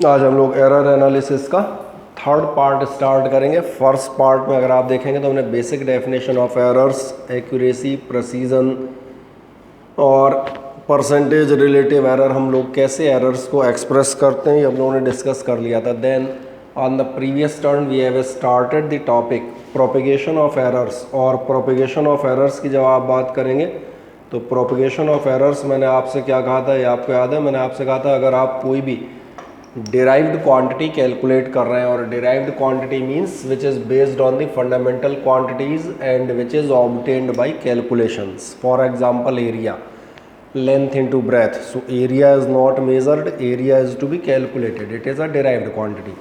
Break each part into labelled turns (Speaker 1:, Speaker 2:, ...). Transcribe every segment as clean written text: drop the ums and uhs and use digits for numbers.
Speaker 1: आज हम लोग एरर एनालिसिस का थर्ड पार्ट स्टार्ट करेंगे। फर्स्ट पार्ट में अगर आप देखेंगे तो हमने basic definition of errors, accuracy, precision और परसेंटेज रिलेटिव एरर, हम लोग कैसे एरर्स को एक्सप्रेस करते हैं, ये हम लोगों ने डिस्कस कर लिया था। Then on the previous turn we have started the topic propagation of errors. और प्रोपेगेशन ऑफ एरर्स की जब आप बात करेंगे तो प्रोपेगेशन ऑफ एरर्स मैंने आपसे क्या कहा था, ये आपको याद है? मैंने आपसे कहा था अगर आप कोई भी डिराइव्ड क्वांटिटी कैलकुलेट कर रहे हैं, और derived quantity means which is based on the fundamental quantities and which is obtained by calculations. For example area, length into breadth. So area is not measured, area is to be calculated, it is a derived quantity.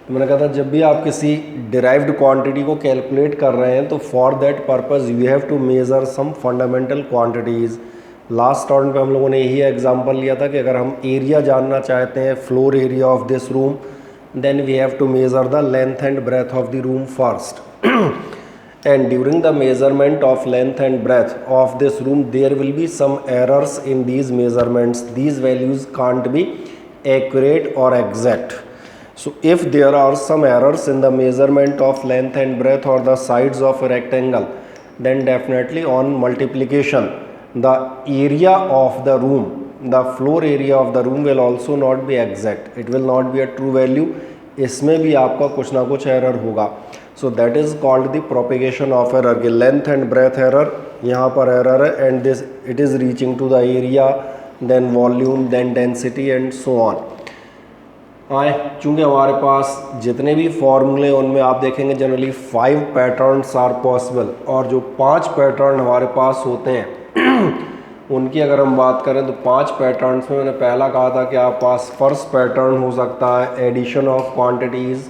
Speaker 1: तो मैंने कहा था जब भी आप किसी derived quantity को calculate कर रहे हैं तो for that purpose you have to measure some fundamental quantities. Last turn पे हम लोगों ने यही एग्जांपल लिया था कि अगर हम एरिया जानना चाहते हैं, floor area of this room, then we have to measure the length and breadth of the room first. And during the measurement of length and breadth of this room there will be some errors in these measurements. These values can't be accurate or exact. So if there are some errors in the measurement of length and breadth or the sides of a rectangle, then definitely on multiplication the area of the room, the floor area of the room will also not be exact, it will not be a true value. इसमें भी आपका कुछ ना कुछ error होगा. So that is called the propagation of error. कि length and breadth error, यहाँ पर एरर है and this it is reaching to the area, then volume, then density and so on. चूँकि हमारे पास जितने भी फॉर्मूले उनमें आप देखेंगे जनरली 5 पैटर्न्स आर पॉसिबल, और जो 5 पैटर्न हमारे पास होते हैं उनकी अगर हम बात करें तो 5 पैटर्न्स में मैंने पहला कहा था कि आप पास फर्स्ट पैटर्न हो सकता है एडिशन ऑफ क्वांटिटीज़.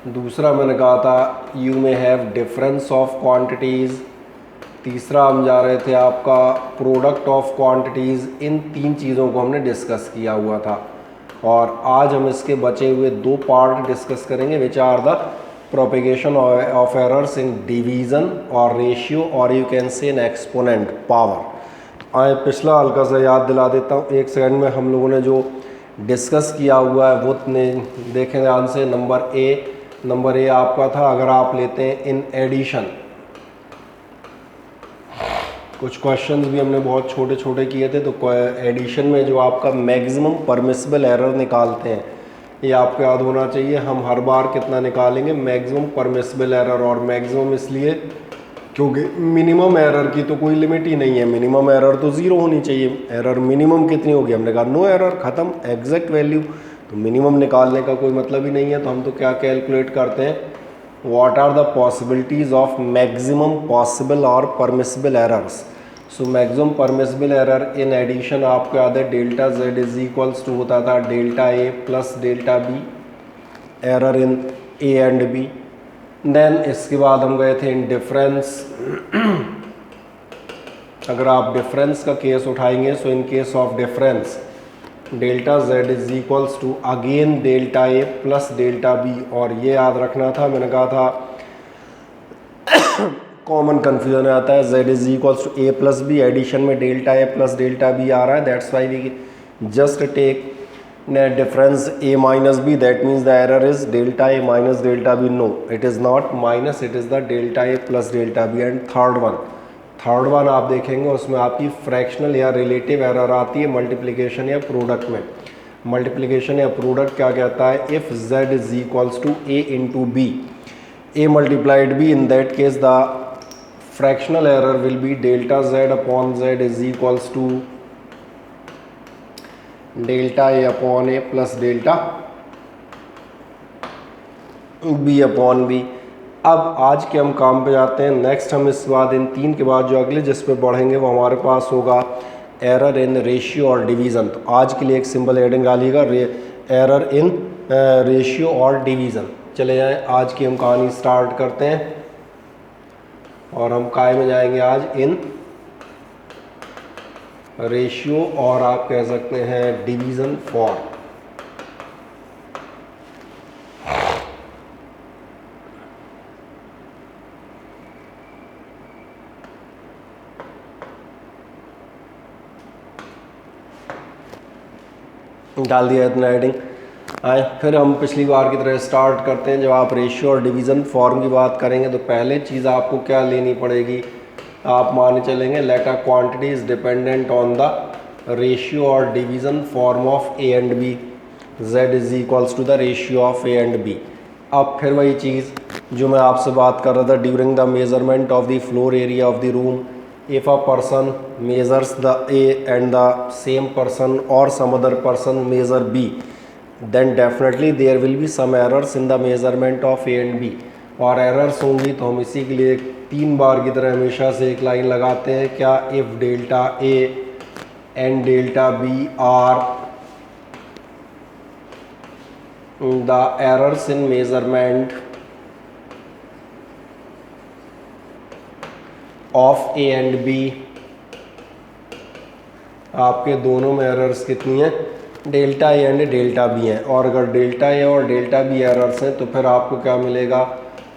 Speaker 1: दूसरा मैंने कहा था you may have difference of quantities. तीसरा हम जा रहे थे आपका प्रोडक्ट ऑफ क्वांटिटीज़. इन 3 चीज़ों को हमने डिस्कस किया हुआ था, और आज हम इसके बचे हुए 2 पार्ट डिस्कस करेंगे which are the propagation of errors in division और रेशियो, और you can say in exponent power. पिछला हल्का सा याद दिला देता हूँ, एक सेकंड में. हम लोगों ने जो डिस्कस किया हुआ है वो देखें ध्यान से. नंबर ए आपका था, अगर आप लेते हैं इन एडिशन, कुछ क्वेश्चंस भी हमने बहुत छोटे छोटे किए थे, तो एडिशन में जो आपका मैक्सिमम परमिसिबल एरर निकालते हैं, ये आपको याद होना चाहिए. हम हर बार कितना निकालेंगे? Maximum permissible error. और मैक्सिमम इसलिए क्योंकि मिनिमम एरर की तो कोई लिमिट ही नहीं है. मिनिमम एरर तो 0 होनी चाहिए. एरर मिनिमम कितनी होगी? हमने कहा नो एरर, ख़त्म, एग्जैक्ट वैल्यू. तो मिनिमम निकालने का कोई मतलब ही नहीं है. तो हम तो क्या कैलकुलेट करते हैं? What are the possibilities of maximum possible और permissible errors. So maximum permissible error in addition आपको याद है delta Z is equals to होता था delta A plus delta B, error in A and B. Then इसके बाद हम गए थे इन डिफरेंस. अगर आप डिफरेंस का केस उठाएंगे, so in case of difference delta Z is equals to again delta A plus delta B. और ये याद रखना था, मैंने कहा था कॉमन कन्फ्यूजन आता है Z is equals to A plus B, addition में डेल्टा ए प्लस डेल्टा बी आ रहा है, that's why we just take difference A minus B, that means the error is delta A minus delta B. No, it is not minus, it is the delta A plus delta B. And third one आप देखेंगे उसमें आपकी fractional या relative error आती है multiplication या product में. Multiplication या प्रोडक्ट क्या कहता है? If z is equals to a into B, a multiplied b, in that case the fractional error will be delta z upon z is equals to delta a upon a plus delta b upon b. अब आज के हम काम पे जाते हैं. Next हम इस बाद इन 3 के बाद जो अगले जिस पे बढ़ेंगे वो हमारे पास होगा एरर इन रेशियो और डिवीज़न. तो आज के लिए एक सिंपल हेडिंग डालिएगा, एरर इन रेशियो और डिवीज़न. चले जाएं, आज की हम कहानी स्टार्ट करते हैं, और हम काय में जाएंगे आज? इन रेशियो, और आप कह सकते हैं डिवीज़न फॉर्म. डाल दिया इतना एडिंग। आए फिर हम पिछली बार की तरह स्टार्ट करते हैं। जब आप रेशियो और डिवीज़न फॉर्म की बात करेंगे तो पहले चीज़ आपको क्या लेनी पड़ेगी, आप माने चलेंगे let a quantity is dependent on the ratio और division form of A and B, z is equals to the ratio of A and B. अब फिर वही चीज़ जो मैं आपसे बात कर रहा था, during the measurement of the floor area of the room, if a person measures the A and the same person or some other person measure B, then definitely there will be some errors in the measurement of A and B। और errors होंगी तो हम इसी के लिए 3 बार की तरह हमेशा से एक लाइन लगाते हैं, क्या, if delta A and delta B are the errors in measurement of A and B, आपके दोनों में एरर्स कितनी है, delta A and delta B हैं। और अगर डेल्टा ए और डेल्टा बी एरर्स हैं तो फिर आपको क्या मिलेगा,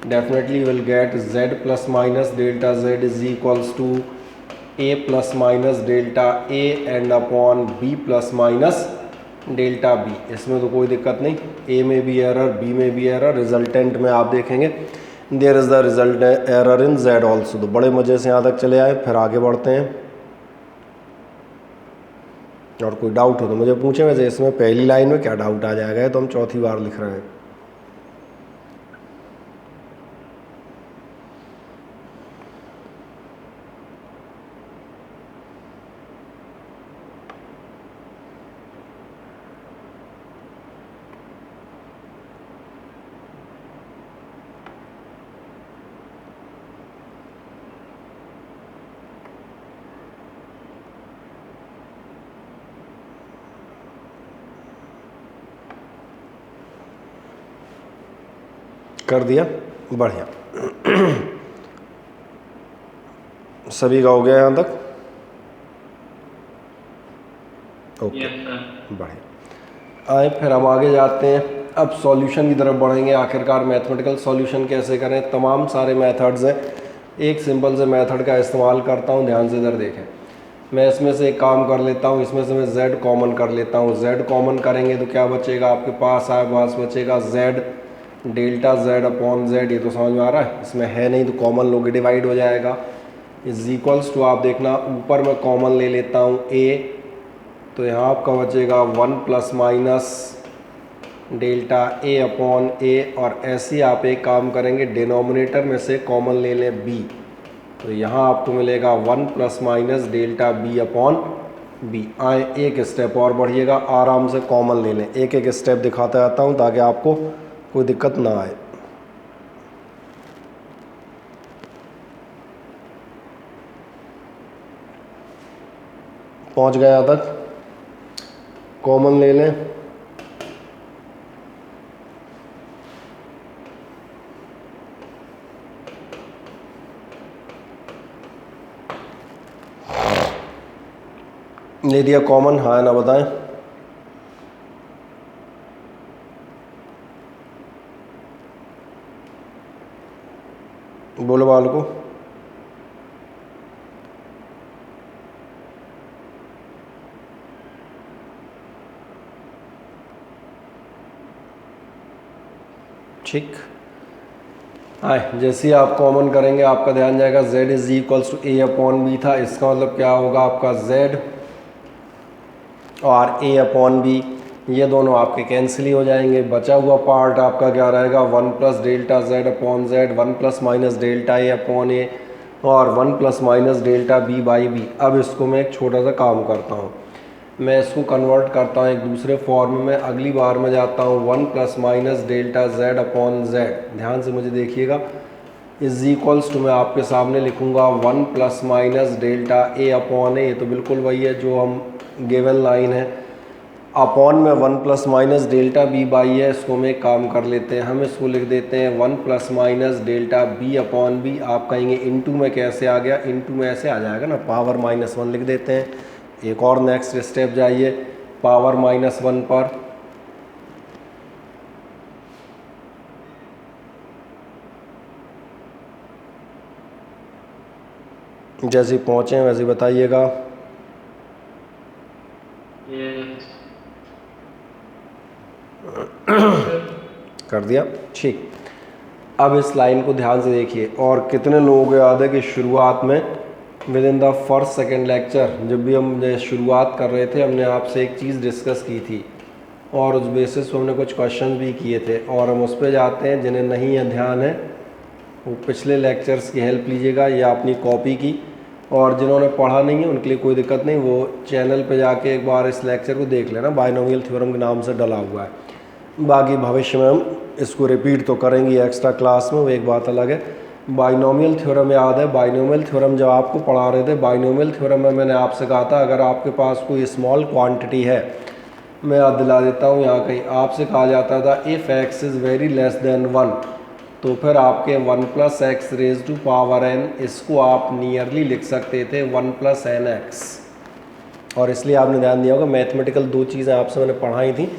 Speaker 1: definitely will get z plus minus delta z is equals to A plus minus delta A and upon B plus minus delta B. इसमें तो कोई दिक्कत नहीं, ए में भी एरर, बी में भी एरर, रिजल्टेंट में आप देखेंगे there is the result error in z also. तो बड़े मज़े से यहाँ तक चले आए। फिर आगे बढ़ते हैं और कोई डाउट हो तो मुझे पूछें। वैसे इसमें पहली लाइन में क्या डाउट आ जाएगा, तो हम चौथी बार लिख रहे हैं। कर दिया, बढ़िया। सभी का हो गया यहाँ तक, ओके बढ़िया। आए फिर हम आगे जाते हैं, अब सॉल्यूशन की तरफ बढ़ेंगे। आखिरकार मैथमेटिकल सॉल्यूशन कैसे करें, तमाम सारे मेथड्स हैं। एक सिंपल से मेथड का इस्तेमाल करता हूँ, ध्यान से इधर देखें। मैं इसमें से एक काम कर लेता हूँ, इसमें से मैं z कॉमन कर लेता हूँ। z कॉमन करेंगे तो क्या बचेगा आपके पास, बचेगा z delta z upon z। ये तो समझ में आ रहा है, इसमें है नहीं तो कॉमन लोगे डिवाइड हो जाएगा। इज इक्वल्स टू, आप देखना ऊपर मैं कॉमन ले लेता हूँ a, तो यहाँ आपका बचेगा 1 plus minus delta a upon a। और ऐसे ही आप एक काम करेंगे, डिनोमिनेटर में से कॉमन ले लें b, तो यहाँ आपको मिलेगा 1 plus minus delta b upon b। आए एक स्टेप और बढ़िएगा, आराम से कॉमन ले लें। एक एक स्टेप दिखाता जाता हूँ ताकि आपको कोई दिक्कत ना आए। पहुँच गए यहाँ तक, कॉमन ले लें। ले दिया कॉमन, हाँ ना बताएं। बोलो बाल को। ठीक, हाँ जैसे ही आप कॉमन करेंगे आपका ध्यान जाएगा z is equals to a upon B था। इसका मतलब क्या होगा, आपका z और a अपॉन बी ये दोनों आपके कैंसिल ही हो जाएंगे। बचा हुआ पार्ट आपका क्या रहेगा, 1 plus delta z upon z, 1 plus minus delta a upon a और 1 plus minus delta b by B. अब इसको मैं एक छोटा सा काम करता हूँ, मैं इसको कन्वर्ट करता हूँ एक दूसरे फॉर्म में। अगली बार में जाता हूँ 1 plus minus delta z upon z, ध्यान से मुझे देखिएगा, इज इक्वल्स टू मैं आपके सामने लिखूँगा 1 plus minus delta a upon a। तो बिल्कुल वही है जो हम गिवन लाइन है, अपॉन में 1 plus minus delta b by है। इसको में काम कर लेते हैं, हम इसको लिख देते हैं 1 plus minus delta b upon b। आप कहेंगे इनटू में कैसे आ गया, इनटू में ऐसे आ जाएगा ना, पावर -1 लिख देते हैं। एक और नेक्स्ट स्टेप जाइए, पावर -1 पर, जैसे पहुँचे वैसे बताइएगा। कर दिया, ठीक। अब इस लाइन को ध्यान से देखिए। और कितने लोगों को याद है कि शुरुआत में with in the first second lecture जब भी हम शुरुआत कर रहे थे हमने आपसे एक चीज़ डिस्कस की थी और उस बेसिस पर हमने कुछ क्वेश्चन भी किए थे, और हम उस पर जाते हैं। जिन्हें नहीं है ध्यान है वो पिछले लेक्चर्स की हेल्प लीजिएगा या अपनी कॉपी की, और जिन्होंने पढ़ा नहीं है उनके लिए कोई दिक्कत नहीं, वो चैनल पे जाके एक बार इस लेक्चर को देख लेना, बाइनोमियल थ्योरम के नाम से डला हुआ है। बाकी भविष्य में हम इसको रिपीट तो करेंगे एक्स्ट्रा क्लास में, वो एक बात अलग है। बाइनोमियल थ्योरम याद है, बाइनोमियल थ्योरम जब आपको पढ़ा रहे थे, बाइनोमियल थ्योरम में मैंने आपसे कहा था अगर आपके पास कोई स्मॉल क्वांटिटी है, मैं याद दिला देता हूँ, यहाँ कहीं आपसे कहा जाता था if X is very less than 1, तो फिर आपके 1 plus x raise to power N, इसको आप नियरली लिख सकते थे 1 प्लस एन एक्स। और इसलिए आपने ध्यान दिया होगा मैथमेटिकल दो चीज़ें आपसे मैंने पढ़ाई थी,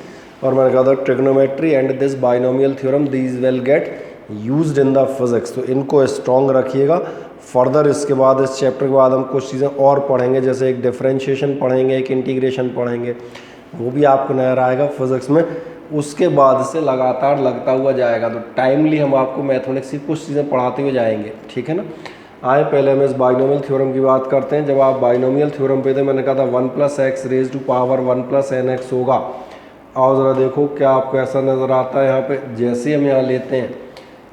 Speaker 1: और मैंने कहा था trigonometry and this binomial theorem these will get used in the physics, तो इनको स्ट्रॉन्ग रखिएगा। फर्दर इसके बाद इस चैप्टर के बाद हम कुछ चीज़ें और पढ़ेंगे, जैसे एक डिफरेंशिएशन पढ़ेंगे, एक इंटीग्रेशन पढ़ेंगे, वो भी आपको नया आएगा फिजिक्स में। उसके बाद से लगातार लगता हुआ जाएगा, तो टाइमली हम आपको मैथमेटिक्स की कुछ चीज़ें पढ़ाते हुए जाएंगे, ठीक है ना। आए पहले हम इस बाइनोमियल थ्योरम की बात करते हैं। जब आप बाइनोमियल थ्योरम पे थे मैंने कहा था 1 plus x raise to power 1 plus N X होगा। आओ ज़रा देखो क्या आपको ऐसा नज़र आता है यहाँ पे। जैसे हम यहाँ लेते हैं,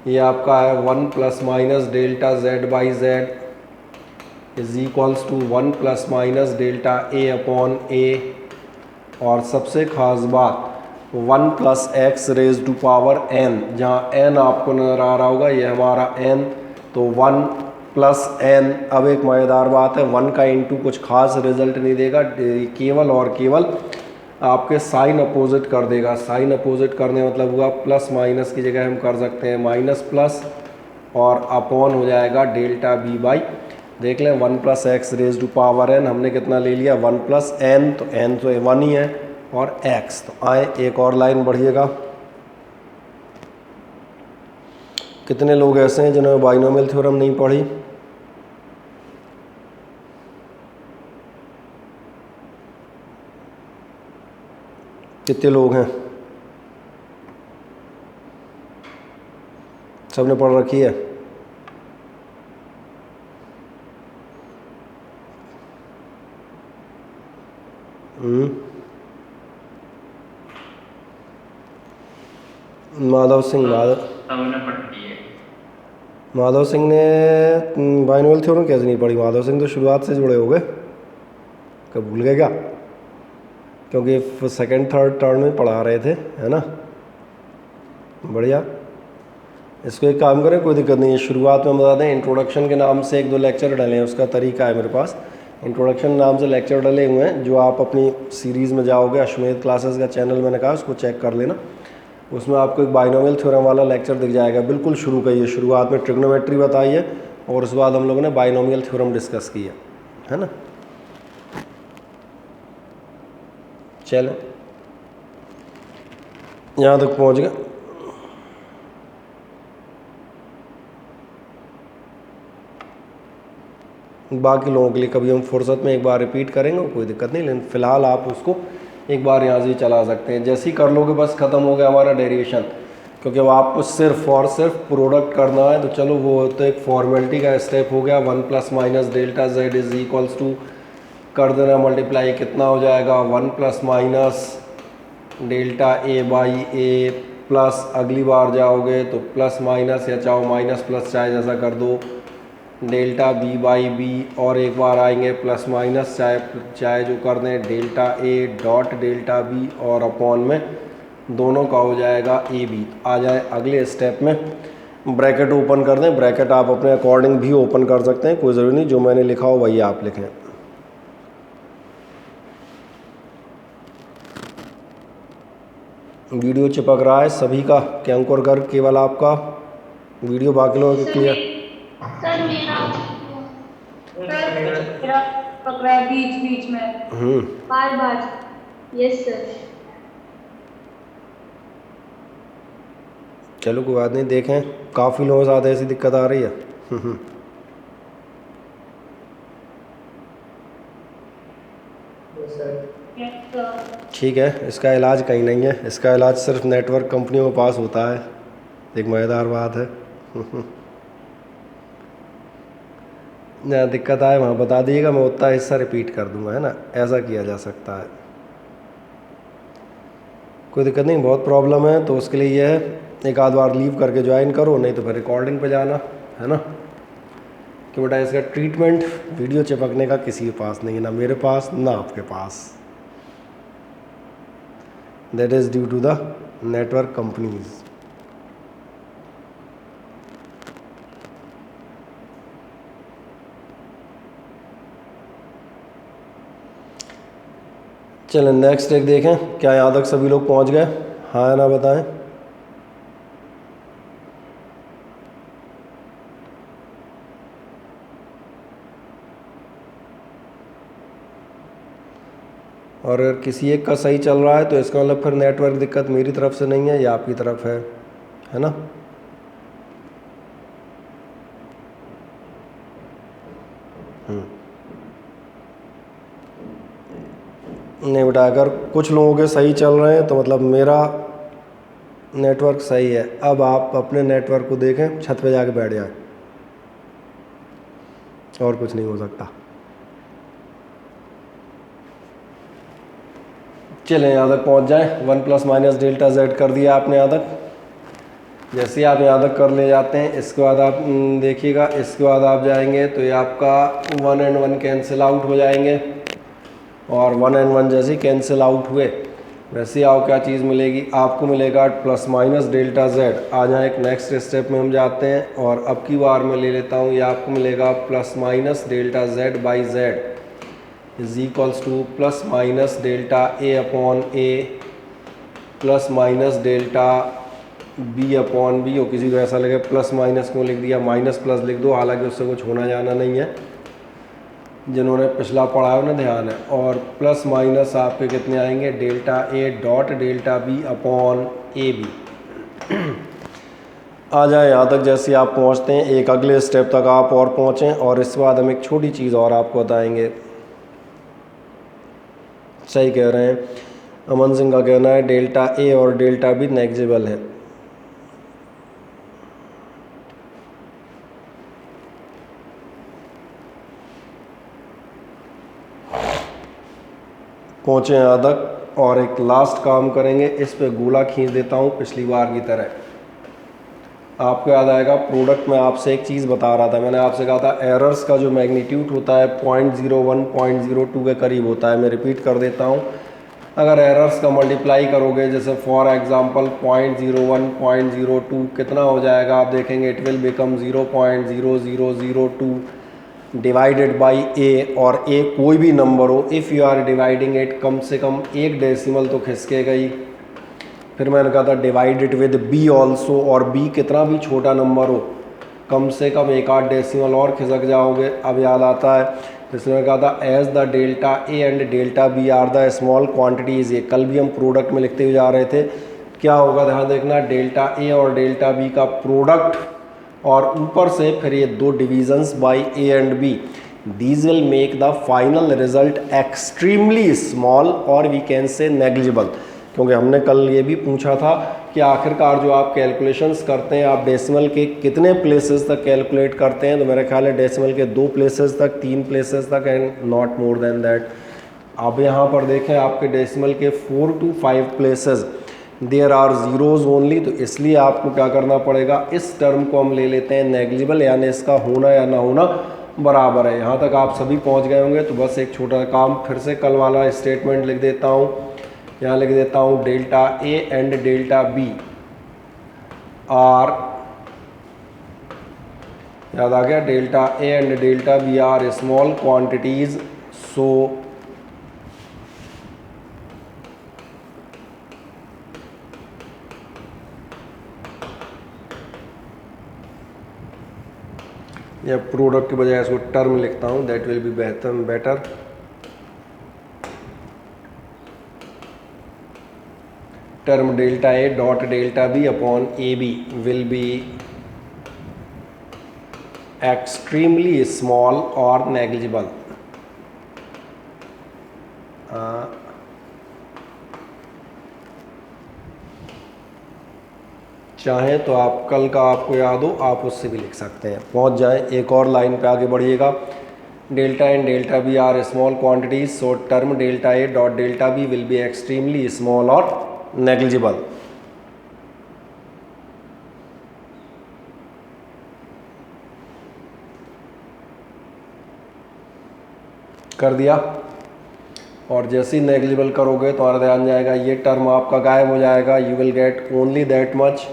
Speaker 1: ये आपका है 1 plus minus delta Z by Z is equals to 1 plus minus delta A upon A, और सबसे ख़ास बात 1 plus x raise to power N, जहाँ एन आपको नज़र आ रहा होगा ये हमारा एन, तो 1 प्लस एन। अब एक मज़ेदार बात है, 1 का इंटू कुछ खास रिजल्ट नहीं देगा, केवल और केवल आपके साइन अपोजिट कर देगा। साइन अपोजिट करने मतलब हुआ प्लस माइनस की जगह हम कर सकते हैं माइनस प्लस, और अपॉन हो जाएगा डेल्टा बी बाई, देख लें 1 plus x raise to power n हमने कितना ले लिया 1 प्लस एन, तो एन तो 1 ही है, और एक्स। तो आए एक और लाइन बढ़िएगा। कितने लोग ऐसे हैं जिन्होंने बाइनोमियल थ्योरम नहीं पढ़ी? कितने लोग हैं? सबने पढ़ रखी है? माधव सिंह, माधव सिंह ने बाइनोमियल थ्योरम कैसे नहीं पढ़ी? माधव सिंह तो शुरुआत से जुड़े हो गए, कब भूल गए क्या? क्योंकि सेकंड थर्ड टर्न में पढ़ा रहे थे, है ना। बढ़िया, इसको एक काम करें, कोई दिक्कत नहीं है। शुरुआत में बता दें इंट्रोडक्शन के नाम से 1-2 लेक्चर डले हैं, उसका तरीका है मेरे पास। इंट्रोडक्शन नाम से लेक्चर डले हुए हैं, जो आप अपनी सीरीज़ में जाओगे, अश्वमेध क्लासेस का चैनल मैंने कहा उसको चेक कर लेना, उसमें आपको एक बाइनोमियल थ्योरम वाला लेक्चर दिख जाएगा। बिल्कुल शुरू का ये शुरुआत में ट्रिग्नोमेट्री बताई है, और उसके बाद हम लोगों ने बाइनोमियल थ्योरम डिस्कस किया है ना। चलो यहाँ तक पहुँच गए। बाकी लोगों के लिए कभी हम फुर्सत में एक बार रिपीट करेंगे, कोई दिक्कत नहीं, लेकिन फ़िलहाल आप उसको एक बार यहाँ से चला सकते हैं। जैसे ही कर लोगे बस ख़त्म हो गया हमारा डेरिवेशन, क्योंकि अब आपको सिर्फ और सिर्फ प्रोडक्ट करना है। तो चलो वो तो एक फॉर्मेलिटी का स्टेप हो गया। 1 plus minus delta Z is equals to कर देना मल्टीप्लाई, कितना हो जाएगा 1 plus minus delta A by a, plus अगली बार जाओगे तो प्लस माइनस या चाहो माइनस प्लस चाहे जैसा कर दो डेल्टा बी बाई बी, और एक बार आएंगे प्लस माइनस चाहे जो कर दें डेल्टा ए डॉट डेल्टा बी, और अपॉन में दोनों का हो जाएगा ए बी। आ जाए अगले स्टेप में, ब्रैकेट ओपन कर दें। ब्रैकेट आप अपने अकॉर्डिंग भी ओपन कर सकते हैं, कोई ज़रूरी नहीं जो मैंने लिखा हो वही आप लिखें। वीडियो चिपक रहा है सभी का, क्या अंकुर गर्ग केवल आपका वीडियो, बाकी लोगों को क्लियर?
Speaker 2: सर मेरा पक रहा है बीच बीच में, बार बार। Yes sir.
Speaker 1: चलो कोई बात नहीं, देखें काफ़ी लोगों के साथ ऐसी दिक्कत आ रही है।
Speaker 2: Sir yes sir.
Speaker 1: ठीक है, इसका इलाज कहीं नहीं है, इसका इलाज सिर्फ नेटवर्क कंपनियों के पास होता है। एक मज़ेदार बात है। जहाँ दिक्कत आए वहाँ बता दिएगा, मैं उतना हिस्सा रिपीट कर दूंगा, है ना, ऐसा किया जा सकता है। कोई दिक्कत नहीं, बहुत प्रॉब्लम है तो उसके लिए ये है, एक आध बार लीव करके ज्वाइन करो, नहीं तो फिर रिकॉर्डिंग पे जाना, है ना। कि बेटा इसका ट्रीटमेंट वीडियो चिपकने का किसी के पास नहीं है, ना मेरे पास ना आपके पास। That is due to the network companies. चलें नेक्स्ट एक देखें, क्या यहाँ तक सभी लोग पहुँच गए? हाँ या ना बताएं। और अगर किसी एक का सही चल रहा है तो इसका मतलब फिर नेटवर्क दिक्कत मेरी तरफ से नहीं है या आपकी तरफ है ना। नहीं बेटा, अगर कुछ लोगों के सही चल रहे हैं तो मतलब मेरा नेटवर्क सही है। अब आप अपने नेटवर्क को देखें, छत पे जाके बैठ जाए, और कुछ नहीं हो सकता। चलें यहाँ तक पहुँच जाएं। 1 प्लस माइनस डेल्टा जेड कर दिया आपने यहाँ तक। जैसे ही आप यहाँ तक कर ले जाते हैं, इसके बाद आप देखिएगा, इसके बाद आप जाएंगे तो ये आपका 1 and 1 कैंसिल आउट हो जाएंगे, और 1 and 1 जैसे कैंसिल आउट हुए वैसे ही आपको क्या चीज़ मिलेगी, आपको मिलेगा प्लस माइनस डेल्टा जेड। आ जाए एक नेक्स्ट स्टेप में हम जाते हैं, और अब की बार मैं ले लेता हूँ, ये आपको मिलेगा plus minus delta Z by Z is equals to plus minus delta A upon A plus minus delta B upon B. और किसी को ऐसा लगे प्लस माइनस क्यों लिख दिया, माइनस प्लस लिख दो, हालांकि उससे कुछ होना जाना नहीं है, जिन्होंने पिछला पढ़ा है उन्हें ध्यान है। और प्लस माइनस आपके कितने आएंगे, delta A dot delta B upon A B. आ जाए यहाँ तक। जैसे आप पहुँचते हैं, एक अगले स्टेप तक आप और पहुँचें, और इसके बाद हम एक छोटी चीज़ और आपको बताएंगे। सही कह रहे हैं, अमन सिंह का कहना है डेल्टा ए और डेल्टा बी नेग्लिजिबल है। पहुँचे यहाँ तक, और एक लास्ट काम करेंगे, इस पे गोला खींच देता हूँ पिछली बार की तरह। आपको याद आएगा, प्रोडक्ट में आपसे एक चीज़ बता रहा था, मैंने आपसे कहा था एरर्स का जो मैग्नीट्यूड होता है 0.01 0.02 के करीब होता है। मैं रिपीट कर देता हूँ, अगर एरर्स का मल्टीप्लाई करोगे, जैसे फॉर एग्जांपल 0.01 0.02 कितना हो जाएगा, आप देखेंगे it will become 0.0002 divided by A, और ए कोई भी नंबर हो, if you are dividing it, कम से कम एक डेसिमल तो खिसके गई। फिर मैंने कहा था divide it with b also, और बी कितना भी छोटा नंबर हो, कम से कम एक आध डेसिमल और खिसक जाओगे। अब याद आता है, जिसने कहा था as the delta A and delta B are the small quantities, ये कल भी हम प्रोडक्ट में लिखते हुए जा रहे थे। क्या होगा ध्यान देखना, डेल्टा ए और डेल्टा बी का प्रोडक्ट, और ऊपर से फिर ये दो divisions by a and b, these will make the final result extremely small, और वी कैन से नेग्लिजिबल। क्योंकि हमने कल ये भी पूछा था कि आखिरकार जो आप कैलकुलेशंस करते हैं, आप डेसिमल के कितने प्लेसेस तक कैलकुलेट करते हैं, तो मेरा ख्याल है डेसिमल के 2 प्लेसेस तक, 3 प्लेसेस तक, and not more than that. अब यहाँ पर देखें, आपके डेसिमल के 4 to 5 places there are zeros only, तो इसलिए आपको क्या करना पड़ेगा, इस टर्म को हम ले लेते हैं नेग्लिजिबल, यानी इसका होना या ना होना बराबर है। यहाँ तक आप सभी पहुँच गए होंगे, तो बस एक छोटा काम फिर से कल वाला स्टेटमेंट लिख देता हूँ। यहाँ लिख देता हूँ delta A and delta B are, याद आ गया, delta A and delta B are small quantities, so या प्रोडक्ट की बजाय इसको टर्म लिखता हूँ, that will be better. Term delta A dot delta B upon A B will be extremely small और नेग्लिजिबल। चाहें तो आप कल का आपको याद हो आप उससे भी लिख सकते हैं। पहुंच जाएं, एक और लाइन पे आगे बढ़िएगा। Delta and delta B are small quantities, so term delta A dot delta B will be extremely small और नेग्लिजिबल। कर दिया। और जैसे ही नेग्लिजिबल करोगे तो हमारा ध्यान जाएगा ये टर्म आपका गायब हो जाएगा। You will get only that much,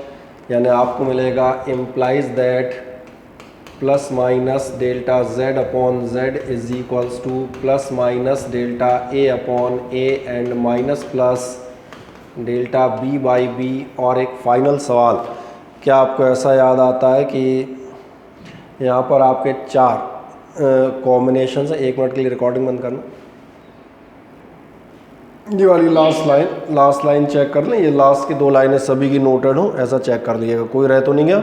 Speaker 1: यानी आपको मिलेगा implies that plus minus delta Z upon z is equals to plus minus delta A upon A and minus plus delta b by b. और एक final सवाल, क्या आपको ऐसा याद आता है कि यहाँ पर आपके 4 कॉम्बिनेशन है। 1 मिनट के लिए रिकॉर्डिंग बंद करना। ये वाली लास्ट लाइन चेक कर लें। ये लास्ट की 2 लाइनें सभी की नोटेड हो, ऐसा चेक कर लीजिएगा। कोई रह तो नहीं गया?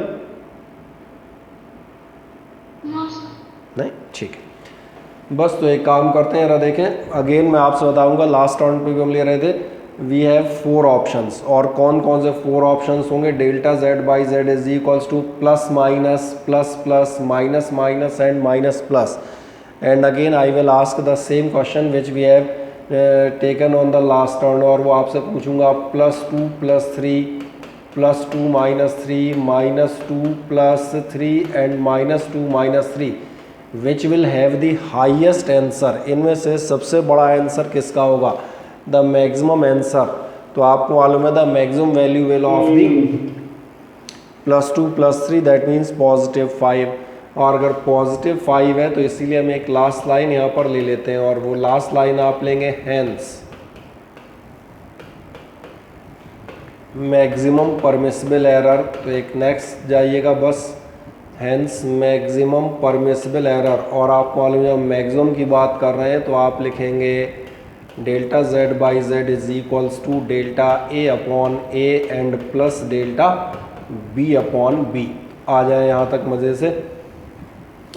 Speaker 1: नहीं, ठीक है। बस तो एक काम करते हैं, जरा देखें अगेन मैं आपसे बताऊंगा। लास्ट राउंड पे भी हम ले रहे थे वी हैव 4 ऑप्शंस, और कौन कौन से 4 ऑप्शंस होंगे? Delta Z by Z is equals to plus minus plus plus minus minus and minus plus. And again I will ask the same question which we have taken on the last round, और वो आपसे पूछूंगा +2 + 3 +2 - 3 -2 + 3 and -2 - 3 which will have the highest answer. इनमें से सबसे बड़ा answer किसका होगा? The maximum answer. तो आपको मालूम है the maximum value will of the +2 + 3 that means +5। और अगर +5 है तो इसीलिए हम एक लास्ट लाइन यहाँ पर ले लेते हैं, और वो लास्ट लाइन आप लेंगे हैंस मैक्सिमम परमिसिबल एरर। तो एक नेक्स्ट जाइएगा बस, हैंस मैक्सिमम परमिसिबल एरर। और आपको मालूम है मैक्सिमम की बात कर रहे हैं तो आप लिखेंगे delta Z by Z is equals to delta A upon A and plus delta B upon B. आ जाए यहाँ तक मज़े से।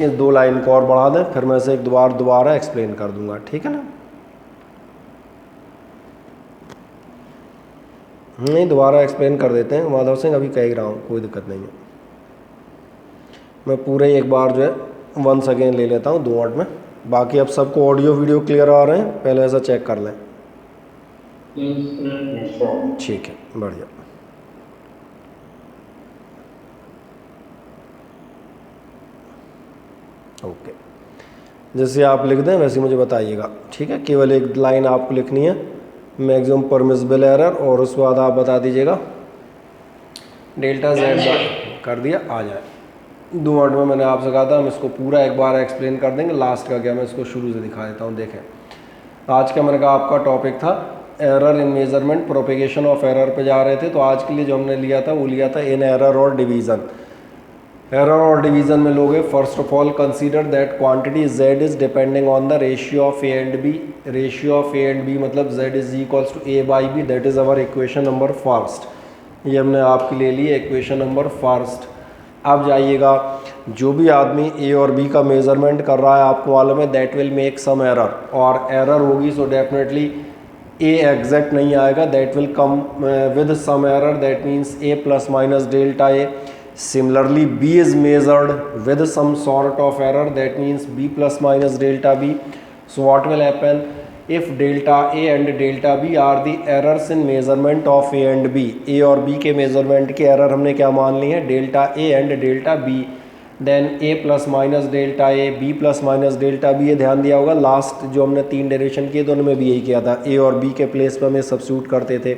Speaker 1: इस 2 लाइन को और बढ़ा दें, फिर मैं इसे एक दोबारा एक्सप्लेन कर दूंगा, ठीक है ना? नहीं, दोबारा एक्सप्लेन कर देते हैं। माधव सिंह अभी कह ही रहा हूँ, कोई दिक्कत नहीं है। मैं पूरे एक बार जो है 1 सेकेंड ले लेता हूँ 2 मिनट में। बाकी अब सबको ऑडियो वीडियो क्लियर आ रहे हैं? पहले ऐसा चेक कर लें। ठीक है, बढ़िया। ओके, जैसे आप लिख दें वैसे मुझे बताइएगा, ठीक है? केवल एक लाइन आपको लिखनी है, मैक्सिमम परमिसिबल एरर, और उसके बाद आप बता दीजिएगा डेल्टा जेड। कर दिया, आ जाए। 2 मिनट में मैंने आपसे कहा था हम इसको पूरा एक बार एक्सप्लेन कर देंगे। लास्ट का क्या, मैं इसको शुरू से दिखा देता हूँ। देखें, आज का मैंने कहा आपका टॉपिक था error in measurement, propagation of error पे जा रहे थे। तो आज के लिए जो हमने लिया था वो लिया था इन एरर और डिवीज़न। एरर और डिवीज़न में लोगे, first of all consider that quantity z is depending on the ratio of a and b। Ratio of a and b मतलब z is equals to a by b। That is our equation number first. ये हमने आपके लिए ली equation number first. अब जाइएगा, जो भी आदमी ए और बी का मेज़रमेंट कर रहा है आपको मालूम है that will make some error, और एरर होगी सो डेफिनेटली ए एग्जैक्ट नहीं आएगा, that will come with some error, that means a plus minus delta a. Similarly, B is measured with some sort of error, that means B plus minus delta B. So what will happen if delta A and delta B are the errors in measurement of A and B? A और B के measurement के error हमने क्या मान ली है? delta A and delta B. Then A plus minus delta A, B plus minus delta B। ये ध्यान दिया होगा लास्ट जो हमने 3 डेरिवेशन किए दोनों में भी यही किया था। A और B के प्लेस पर हमें सब्स्टिट्यूट करते थे।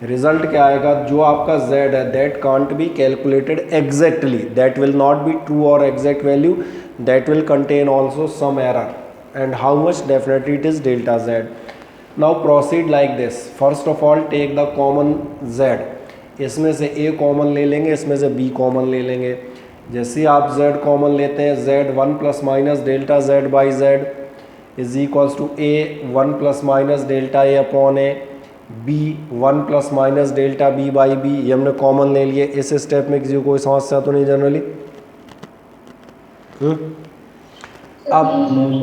Speaker 1: रिजल्ट क्या आएगा? जो आपका z है that can't be calculated exactly, that will not be true और exact value, that will contain also some error, and how much? Definitely it is delta z। Now proceed like this. First of all take the common z। इसमें से a common ले लेंगे, इसमें से b common ले लेंगे। जैसे आप z कॉमन लेते हैं, z 1 plus minus delta z by Z is equals to a 1 plus minus delta a upon a, b 1 plus minus delta b by b। ये हमने कॉमन ले लिए। इस स्टेप में किसी को कोई समस्या तो नहीं जनरली? अब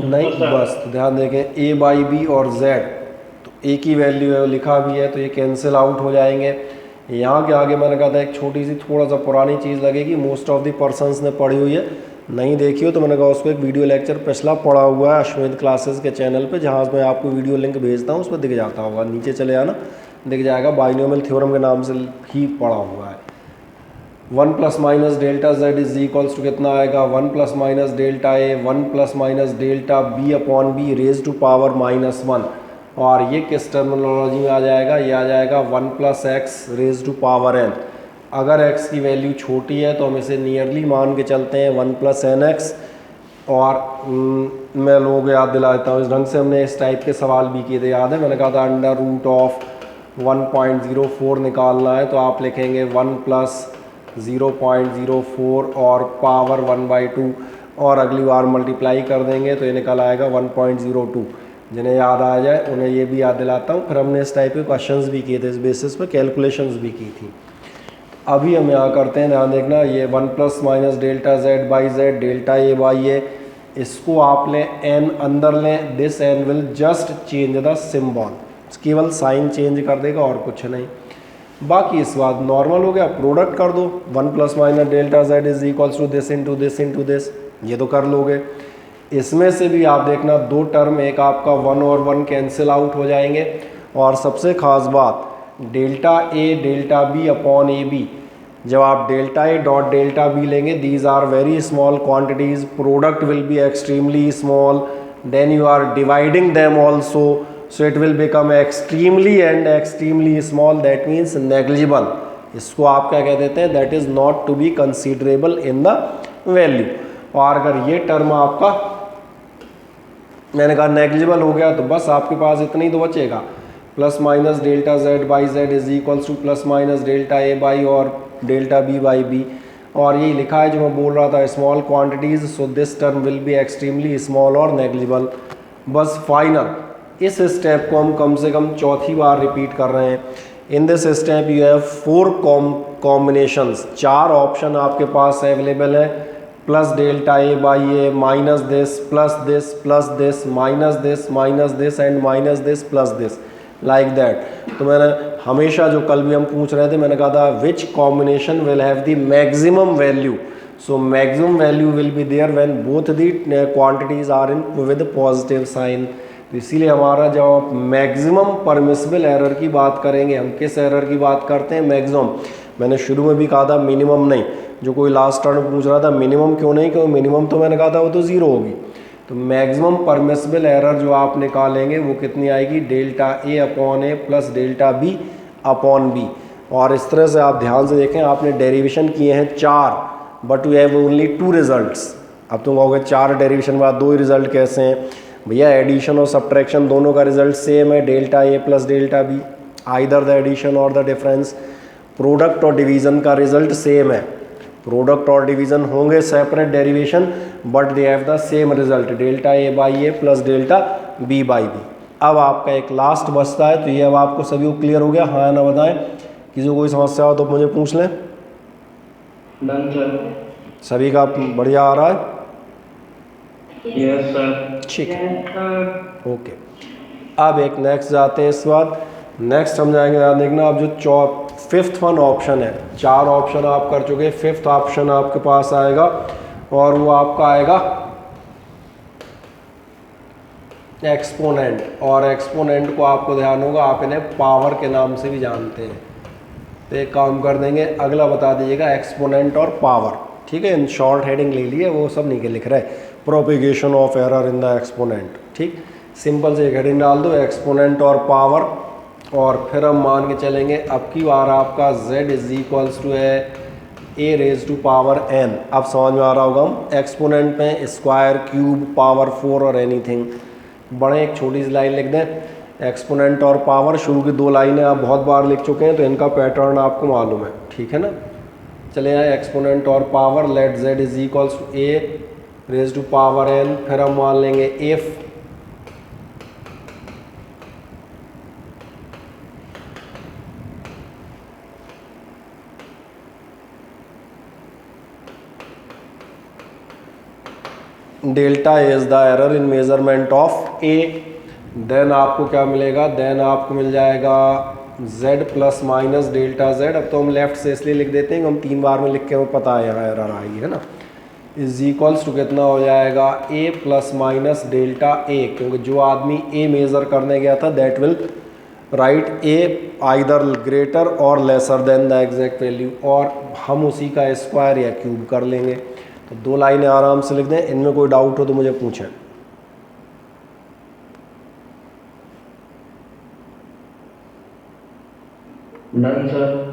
Speaker 1: नहीं, बस तो ध्यान देखें a बाई b और z तो एक ही वैल्यू है, लिखा भी है, तो ये कैंसिल आउट हो जाएंगे। यहाँ के आगे मैंने कहा था एक छोटी सी थोड़ा सा पुरानी चीज़ लगेगी, मोस्ट ऑफ द पर्सन्स ने पढ़ी हुई है, नहीं देखी हो तो मैंने कहा उसको एक वीडियो लेक्चर पिछला पढ़ा हुआ है अश्विन क्लासेस के चैनल पे, जहाँ मैं आपको वीडियो लिंक भेजता हूँ उस पर दिख जाता होगा, नीचे चले आना दिख जाएगा, बाइनोमियल थ्योरम के नाम से ही पढ़ा हुआ है। 1 plus minus delta Z is equals to कितना आएगा, 1 plus minus delta a 1 plus minus delta B upon b raise to power -1, और ये किस टर्मिनोलॉजी में आ जाएगा, ये आ जाएगा 1 plus x raise to power n. अगर x की वैल्यू छोटी है तो हम इसे नियरली मान के चलते हैं 1 प्लस एन एक्स, और मैं लोगों को याद दिला देता हूँ, इस ढंग से हमने इस टाइप के सवाल भी किए थे, याद है मैंने कहा था अंडर रूट ऑफ 1.04 निकालना है तो आप लिखेंगे 1 प्लस 0.04 और पावर 1/2, और अगली बार मल्टीप्लाई कर देंगे तो ये निकल आएगा 1.02। जिन्हें याद आ जाए उन्हें ये भी याद दिलाता हूँ, फिर हमने इस टाइप के क्वेश्चंस भी किए थे, इस बेसिस पे कैलकुलेशंस भी की थी। अभी हम यहाँ करते हैं, ध्यान देखना, ये 1 plus minus delta Z by Z delta A by A, इसको आप लें एन अंदर लें, this N will just change the symbol, केवल साइन चेंज कर देगा और कुछ नहीं। बाकी इस बात नॉर्मल हो गया, प्रोडक्ट कर दो, 1 plus minus delta Z is equals to this into this into this, ये तो कर लोगे। इसमें से भी आप देखना दो टर्म, एक आपका 1 और 1 कैंसिल आउट हो जाएंगे, और सबसे ख़ास बात delta A delta B upon A B, जब आप डेल्टा ए डॉट डेल्टा बी लेंगे, these are very small quantities, product will be extremely small, then you are dividing them also, so it will become extremely and extremely small, that means negligible. इसको आप क्या कह देते हैं, that is not to be considerable in the value. और अगर ये term आपका मैंने कहा नेग्लिजिबल हो गया तो बस आपके पास इतना ही तो बचेगा, plus minus delta Z by Z is equals to plus minus delta A by और डेल्टा बी बाई बी, और यही लिखा है जो मैं बोल रहा था, small quantities, so this term will be extremely small और नेग्लिजिबल। बस फाइनल इस स्टेप को हम कम से कम चौथी बार रिपीट कर रहे हैं। In this step you have 4 combinations, 4 option आपके पास अवेलेबल है, plus delta A by A minus this plus this plus this minus this and minus this plus this, like that. तो मैंने हमेशा जो कल भी हम पूछ रहे थे, मैंने कहा था which combination will have the maximum value, so maximum value will be there when both the quantities are in with positive sign. तो इसीलिए हमारा जब आप मैक्सिमम परमिसिबल एरर की बात करेंगे, हम किस एरर की बात करते हैं, मैक्सिमम। मैंने शुरू में भी कहा था मिनिमम नहीं, जो कोई लास्ट टर्म पूछ रहा था मिनिमम क्यों नहीं, क्योंकि मिनिमम तो मैंने कहा था वो तो 0 होगी। तो मैक्सिमम परमिसिबल एरर जो आप निकालेंगे वो कितनी आएगी, डेल्टा ए अपॉन ए plus delta B upon B. और इस तरह से आप ध्यान से देखें, आपने डेरिवेशन किए हैं 4, but you have only 2 results. अब तुम कहोगे 4 डेरिवेशन बाद 2 ही रिजल्ट कैसे हैं, भैया एडिशन और सब्ट्रैक्शन दोनों का रिजल्ट सेम है, delta A plus delta b, either the addition और द डिफरेंस। प्रोडक्ट और डिवीज़न का रिजल्ट सेम है, प्रोडक्ट और डिवीज़न होंगे separate derivation but they have the same result, delta A by a plus delta b by B. अब आपका एक last बचता है, तो ये अब आपको सभी को क्लियर हो गया, हाँ ना बताएं, किसी को कोई समस्या हो तो मुझे पूछ लें।
Speaker 3: Done sir.
Speaker 1: सभी का बढ़िया आ रहा है,
Speaker 3: यस सर।
Speaker 1: ठीक है, ओके। अब एक नेक्स्ट जाते हैं, इस बाद नेक्स्ट हम जाएंगे, याद देखना, अब जो 5th वन ऑप्शन है, 4 ऑप्शन आप कर चुके, 5th ऑप्शन आपके पास आएगा और वो आपका आएगा एक्सपोनेंट। और एक्सपोनेंट को आपको ध्यान होगा, आप इन्हें पावर के नाम से भी जानते हैं। तो एक काम कर देंगे, अगला बता दीजिएगा एक्सपोनेंट और पावर, ठीक है। इन शॉर्ट हेडिंग ले लिए, वो सब नहीं के लिख रहे, propagation of error in the exponent, ठीक। सिंपल से एक हेडिंग डाल दो, एक्सपोनेंट और पावर, और फिर हम मान के चलेंगे अब की बार आपका z इज इक्वल्स टू है a raise to power n। अब समझ में आ रहा होगा, हम एक्सपोनेंट में स्क्वायर, क्यूब, पावर 4 और एनीथिंग। बड़े एक छोटी सी लाइन लिख दें, एक्सपोनेंट और पावर, शुरू की 2 लाइनें आप बहुत बार लिख चुके हैं तो इनका पैटर्न आपको मालूम है, ठीक है ना। चले आए एक्सपोनेंट और power, let z is equals to a raise to power n, फिर हम मान लेंगे if delta is the error in measurement of a, then आपको क्या मिलेगा, देन आपको मिल जाएगा z plus minus delta z, अब तो हम लेफ्ट से इसलिए लिख देते हैं कि हम 3 बार में लिख के हमें पता है यहाँ एरर आएगी, है ना। इज इक्वल्स टू कितना हो जाएगा a plus minus delta a, क्योंकि जो आदमी a मेज़र करने गया था that will write a either greater और lesser than the exact value, और हम उसी का स्क्वायर या क्यूब कर लेंगे। तो 2 लाइनें आराम से लिख दें, इनमें कोई डाउट हो तो मुझे पूछें।
Speaker 3: Done sir.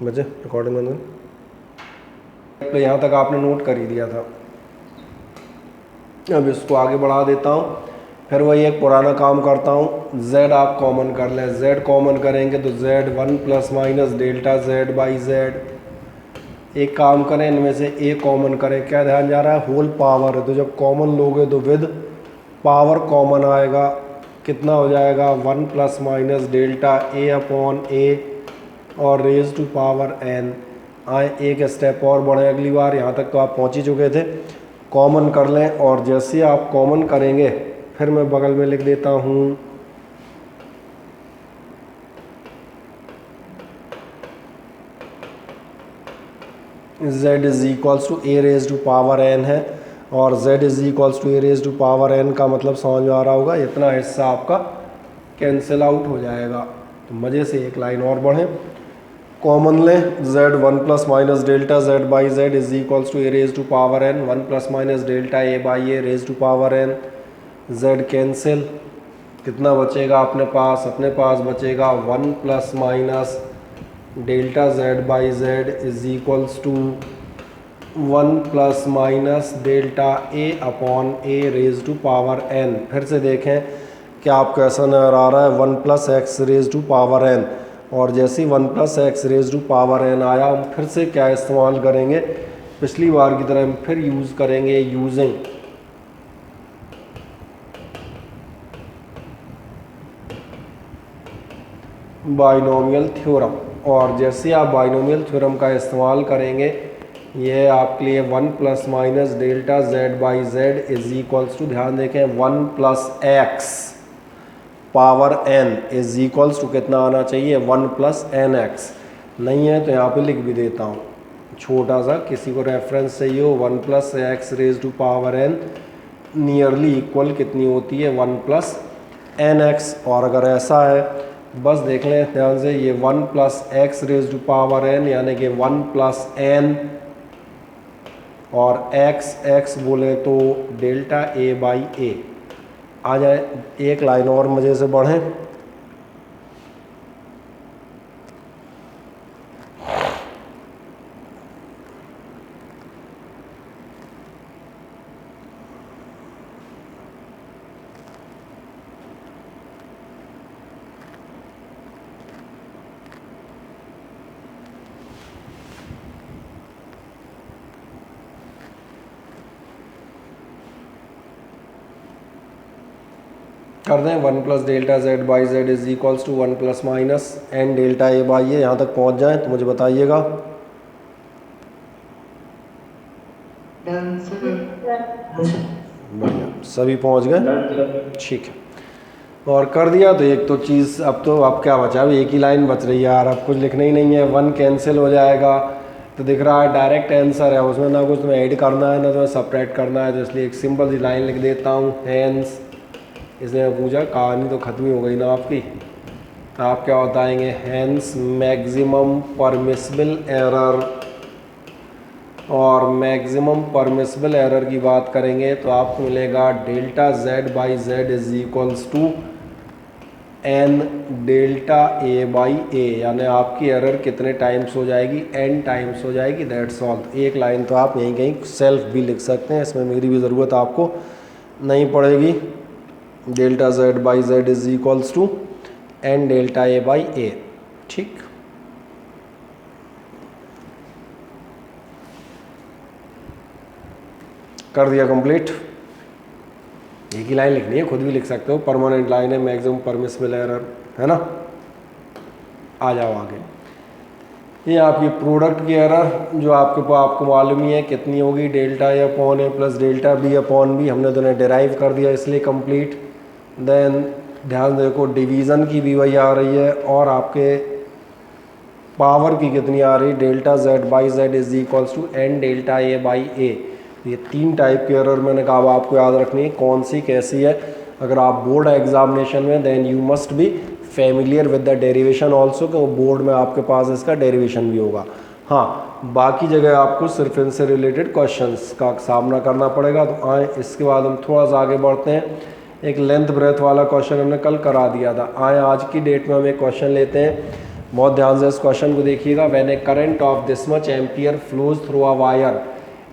Speaker 1: बचे रिकॉर्डिंग बंद। तो यहाँ तक आपने नोट कर ही दिया था, अब इसको आगे बढ़ा देता हूँ। फिर वही एक पुराना काम करता हूँ, z आप कॉमन कर लें, z कॉमन करेंगे तो z 1 plus minus delta z by z। एक काम करें, इनमें से a कॉमन करें, क्या ध्यान जा रहा है, होल पावर है, तो जब कॉमन लोगे तो विद पावर कॉमन आएगा, कितना हो जाएगा 1 plus minus delta a upon a और रेज टू पावर n। आए एक स्टेप और बढ़े अगली बार, यहाँ तक तो आप पहुँच ही चुके थे। कॉमन कर लें, और जैसे आप कॉमन करेंगे फिर मैं बगल में लिख देता हूँ z is equals to a raise to power n है, और z is equals to a raise to power n का मतलब समझ में आ रहा होगा, इतना हिस्सा आपका कैंसिल आउट हो जाएगा। तो मज़े से एक लाइन और बढ़ें, कॉमन लें, z 1 plus minus delta z by z is equals to a raise to power n, 1 plus minus delta a by a raise to power n, z cancel, कितना बचेगा अपने पास बचेगा 1 plus minus delta z by z is equals to 1 plus minus delta a upon a raise to power n। फिर से देखें कि आपको ऐसा नजर आ रहा है 1 plus x raise to power n, और जैसे ही 1 plus x raise to power n आया, हम फिर से क्या इस्तेमाल करेंगे, पिछली बार की तरह हम फिर यूज़ करेंगे यूजिंग बाइनोमियल थ्योरम। और जैसे आप बाइनोमियल थ्योरम का इस्तेमाल करेंगे, ये आपके लिए 1 plus minus delta z by z is equals to, ध्यान देखें, 1 plus x power n is equals to कितना आना चाहिए 1 प्लस एन एक्स। नहीं है तो यहाँ पे लिख भी देता हूँ, छोटा सा किसी को रेफरेंस चाहिए हो, 1 plus x raise to power n nearly equal कितनी होती है 1 प्लस एन एक्स। और अगर ऐसा है बस देख लें ध्यान से, ये 1 plus x raise to power n यानी कि 1 प्लस n, और x बोले तो डेल्टा a बाई a आ जाए। एक लाइन और मज़े से बढ़ें, कर दें 1 plus delta z by z is equals to 1 plus minus n delta a by a। यहाँ तक पहुँच जाएं तो मुझे बताइएगा। बढ़िया, सभी पहुँच गए, ठीक है। और कर दिया तो एक तो चीज़, अब क्या बचा, अब एक ही लाइन बच रही है यार, अब कुछ लिखना ही नहीं है, 1 कैंसिल हो जाएगा। तो दिख रहा है डायरेक्ट आंसर है, उसमें ना कुछ तुम्हें ऐड करना है ना तुम्हें सपरेट करना है, तो इसलिए एक सिंपल सी लाइन लिख देता हूँ, हैंस। इसलिए मैं पूछा, कहानी तो ख़त्म ही हो गई ना आपकी। आप क्या बताएंगे, हैंस मैक्सिमम परमिसिबल एरर। और मैक्सिमम परमिसिबल एरर की बात करेंगे तो आपको मिलेगा delta z by z is equals to n delta a by a, यानी आपकी एरर कितने टाइम्स हो जाएगी, n टाइम्स हो जाएगी, दैट्स ऑल। एक लाइन तो आप यहीं कहीं सेल्फ भी लिख सकते हैं, इसमें मेरी भी ज़रूरत आपको नहीं पड़ेगी। Delta z by z is equals to n delta a by a, ठीक। कर दिया कंप्लीट। एक ही लाइन लिखनी है, खुद भी लिख सकते हो, परमानेंट लाइन है, मैक्सिमम परमिसिबल एरर, है ना। आ जाओ आगे। ये आपकी प्रोडक्ट की एरर जो आपको मालूम ही है कितनी होगी, डेल्टा ए अपॉन ए plus delta B upon B, हमने दोनों डिराइव कर दिया इसलिए कंप्लीट। देन ध्यान देखो डिवीज़न की भी वही आ रही है और आपके पावर की कितनी आ रही, delta Z by Z is equals to N delta A by A. ये 3 टाइप की एरर मैंने कहा आपको याद रखनी है कौन सी कैसी है। अगर आप बोर्ड एग्जामिनेशन में then you must be familiar with the derivation also, कि बोर्ड में आपके पास इसका डेरिवेशन भी होगा। हाँ, बाकी जगह आपको सिर्फ इनसे रिलेटेड क्वेश्चंस का सामना करना पड़ेगा। तो आए इसके बाद हम थोड़ा सा आगे बढ़ते हैं। एक लेंथ ब्रेथ वाला क्वेश्चन हमने कल करा दिया था, आए आज की डेट में हम एक क्वेश्चन लेते हैं। बहुत ध्यान से इस क्वेश्चन को देखिएगा। When A current of this much ampere flows through a wire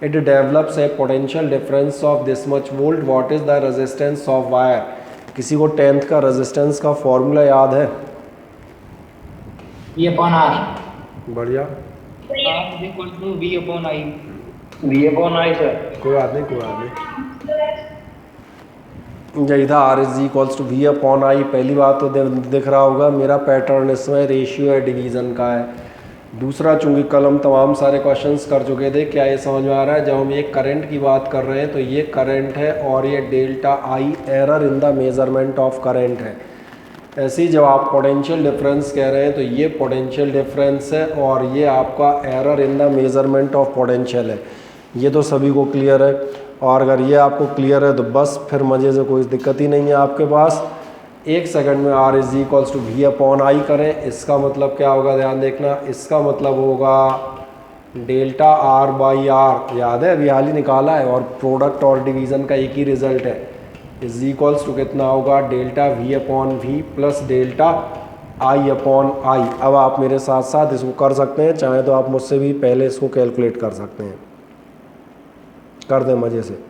Speaker 1: it develops A potential difference of this much volt, what is the resistance of wire. किसी को 10th का रेजिस्टेंस का फॉर्मूला याद है?
Speaker 3: V upon R.
Speaker 1: बढ़िया,
Speaker 3: R is equal to V upon I. V upon I, sir.
Speaker 1: कोई बात नहीं, कोई बात नहीं। यही था, R is equals to V upon I. पहली बात तो दिख रहा होगा मेरा पैटर्न इसमें रेशियो है डिवीज़न का है। दूसरा, चूंकि कल हम तमाम सारे क्वेश्चंस कर चुके थे, क्या ये समझ में आ रहा है? जब हम ये करंट की बात कर रहे हैं तो ये करंट है और ये delta I error in the measurement of current है। ऐसे ही जब आप पोटेंशियल डिफरेंस कह रहे हैं तो ये पोटेंशियल डिफरेंस है और ये आपका error in the measurement of potential है। ये तो सभी को क्लियर है। और अगर ये आपको क्लियर है तो बस फिर मज़े से कोई दिक्कत ही नहीं है आपके पास। 1 सेकंड में R is equals to V upon I करें, इसका मतलब क्या होगा ध्यान देखना, इसका मतलब होगा डेल्टा आर बाई आर, याद है अभी हाल ही निकाला है, और प्रोडक्ट और डिवीज़न का एक ही रिजल्ट है, इज इक्वल्स टू कितना होगा, delta V upon V plus delta I upon I. अब आप मेरे साथ साथ इसको कर सकते हैं, चाहे तो आप मुझसे भी पहले इसको कैलकुलेट कर सकते हैं, कर दें मज़े से।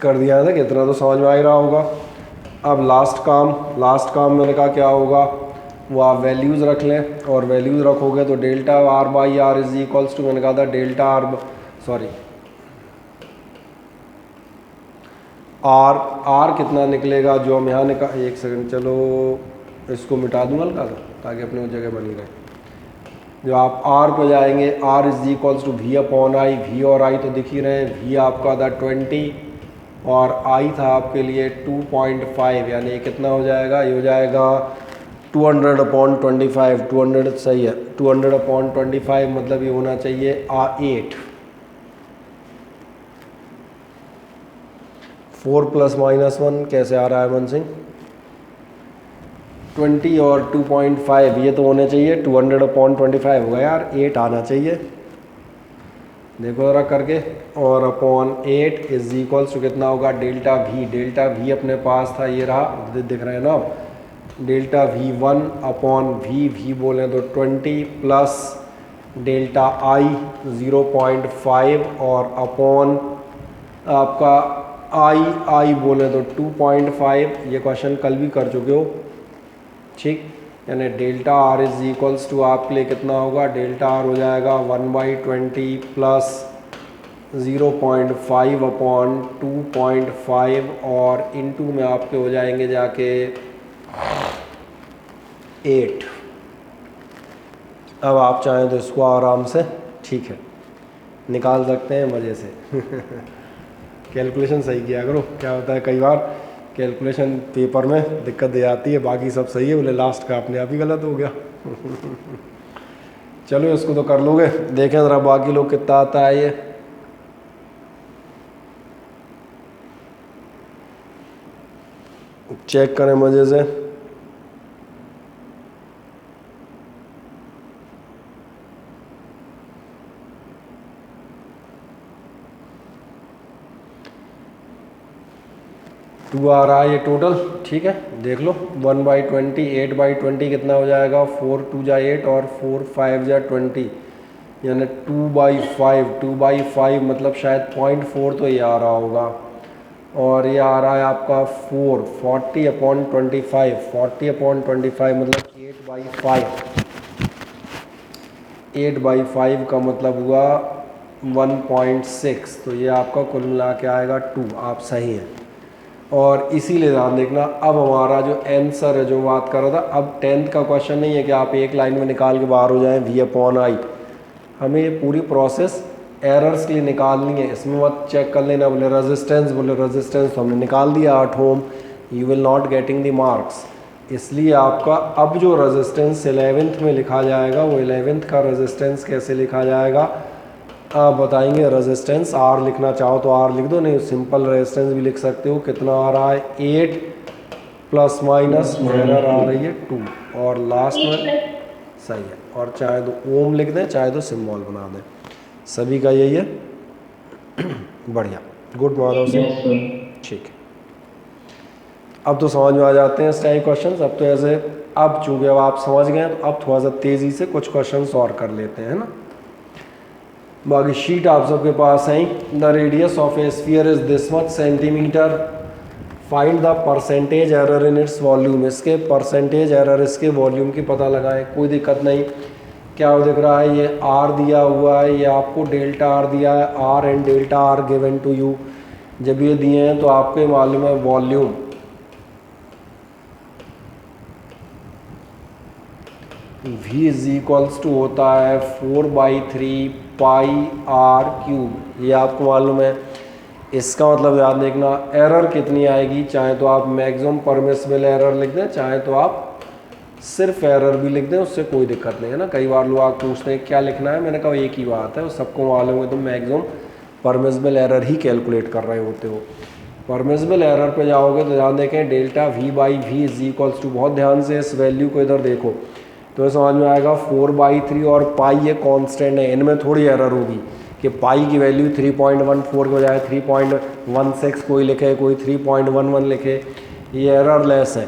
Speaker 1: कर दिया है ना, कितना तो समझ में आ ही रहा होगा। अब लास्ट काम मैंने कहा क्या होगा, वो आप वैल्यूज़ रख लें, और वैल्यूज़ रखोगे तो delta R by R is equals to, मैंने कहा था डेल्टा आर कितना निकलेगा जो हम यहाँ निकाल, एक सेकंड चलो इसको मिटा दूँ हल्का सा ताकि अपने जगह बनी रहे। जो आप आर पे जाएंगे, R is equals to V upon I, V और आई तो दिख ही रहे हैं, वी आपका था 20 और आई था आपके लिए 2.5, यानी ये कितना हो जाएगा, ये हो जाएगा 200 अपॉन 25, 200 सही है, 200 अपॉन 25 मतलब ये होना चाहिए 8। 4 प्लस माइनस 1 कैसे आ रहा है मन सिंह, 20 और 2.5 ये तो होने चाहिए 200 अपॉन 25 होगा यार, 8 आना चाहिए, देखो ज़रा करके, और अपॉन 8 इज इक्वल्स टू कितना होगा, डेल्टा वी अपने पास था, ये रहा दिख रहा है ना, डेल्टा V1 अपॉन वी बोलें तो 20 प्लस डेल्टा आई 0.5 और अपॉन आपका आई बोलें तो 2.5। ये क्वेश्चन कल भी कर चुके हो, ठीक, यानी delta R is equals to आपके लिए कितना होगा, डेल्टा आर हो जाएगा 1/20 प्लस 0.5 अपॉन 2.5 और इनटू में आपके हो जाएंगे जाके 8। अब आप चाहें तो इसको आराम से ठीक है निकाल सकते हैं मज़े से कैलकुलेशन सही किया करो, क्या होता है कई बार कैलकुलेशन पेपर में दिक्कत दे जाती है, बाकी सब सही है, बोले लास्ट का अपने आप ही गलत हो गया चलो इसको तो कर लोगे, देखें ज़रा बाकी लोग कितना आता है ये। चेक करें मज़े से। 2 आ रहा है ये टोटल, ठीक है। देख लो 1/20, 8/20 कितना हो जाएगा, 4 2 जा 8 और 4 5 जा 20, यानी 2/5, 2/5 मतलब शायद 0.4 तो ये आ रहा होगा। और ये आ रहा है आपका 40/25, 40/25 मतलब 8/5, 8/5 का मतलब हुआ 1.6, तो ये आपका कुल मिला के आएगा 2, आप सही हैं। और इसीलिए ध्यान देखना, अब हमारा जो आंसर है जो बात कर रहा था, अब 10th का क्वेश्चन नहीं है कि आप एक लाइन में निकाल के बाहर हो जाएं V/I, हमें ये पूरी प्रोसेस एरर्स के लिए निकालनी है। इसमें मत चेक कर लेना, बोले रेजिस्टेंस तो हमने निकाल दिया 8 ohm, you will not getting the marks. इसलिए आपका अब जो रेजिस्टेंस 11th में लिखा जाएगा, वो 11th का रेजिस्टेंस कैसे लिखा जाएगा आप बताएंगे। रेजिस्टेंस R लिखना चाहो तो R लिख दो, नहीं सिंपल रेजिस्टेंस भी लिख सकते हो। कितना आ रहा है 8 प्लस माइनस एरर आ रही है 2, और लास्ट में सही है। और चाहे तो ओम लिख दें, चाहे तो सिंबल बना दें, सभी का यही है। बढ़िया, गुड माधव सिंह, ठीक है। अब तो समझ में आ जाते हैं इस टाइप क्वेश्चन। अब तो ऐसे, अब चूंकि अब आप समझ गए तो अब थोड़ा सा तेज़ी से कुछ क्वेश्चन और कर लेते हैं ना। बाकी शीट आप सबके पास है। The radius of A sphere is this much centimetre, find the percentage error in its volume. इसके परसेंटेज एरर इसके वॉल्यूम की पता लगाएं, कोई दिक्कत नहीं। क्या दिख रहा है, ये R दिया हुआ है, ये आपको डेल्टा R दिया है, R and delta R given to you. जब ये दिए हैं तो आपको मालूम है volume V is equals to होता है 4/3 पाई R⁵। ये आपको मालूम है। इसका मतलब याद देखना, एरर कितनी आएगी, चाहे तो आप मैक्सिमम परमिसिबल एरर लिख दें, चाहे तो आप सिर्फ एरर भी लिख दें, उससे कोई दिक्कत नहीं है ना। कई बार लोग आप पूछते हैं क्या लिखना है, मैंने कहा एक ही बात है, सबको मालूम है, तो मैक्सिमम परमिसिबल एरर ही कैलकुलेट कर रहे होते हो। परमिसिबल एरर पे जाओगे तो ध्यान देखें delta V/V is equals to, बहुत ध्यान से इस वैल्यू को इधर देखो तो समझ में आएगा 4/3 और पाई ये कांस्टेंट है, इनमें थोड़ी एरर होगी कि पाई की वैल्यू 3.14 के बजाय 3.16 कोई लिखे, कोई 3.11 लिखे, ये एरर लेस है।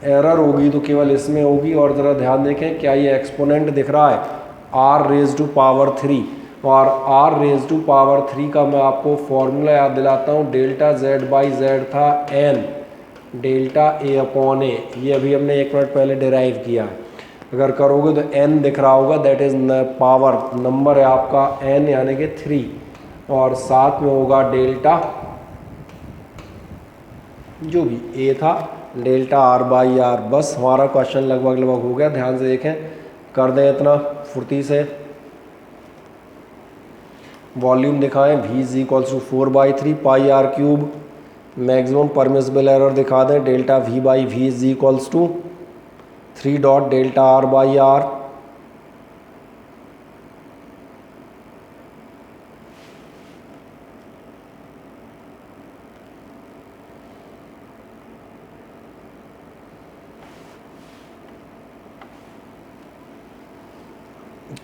Speaker 1: एरर होगी तो केवल इसमें होगी। और ज़रा ध्यान देखें, क्या ये एक्सपोनेंट दिख रहा है R⁻³ और R⁻³ का मैं आपको फॉर्मूला याद दिलाता हूँ। डेल्टा Z/Z था n डेल्टा A/A, ये अभी हमने 1 मिनट पहले डिराइव किया है। अगर करोगे तो n दिख रहा होगा, दैट इज़ पावर, नंबर है आपका n यानी कि 3, और साथ में होगा डेल्टा जो भी a था, डेल्टा R/R। बस हमारा क्वेश्चन लगभग हो गया। ध्यान से देखें, कर दें इतना फुर्ती से। वॉल्यूम दिखाएं, V is equals to 4/3 pi R⁵। Maximum permissible error दिखा दें, delta V/V is equals to 3 dot delta R/R।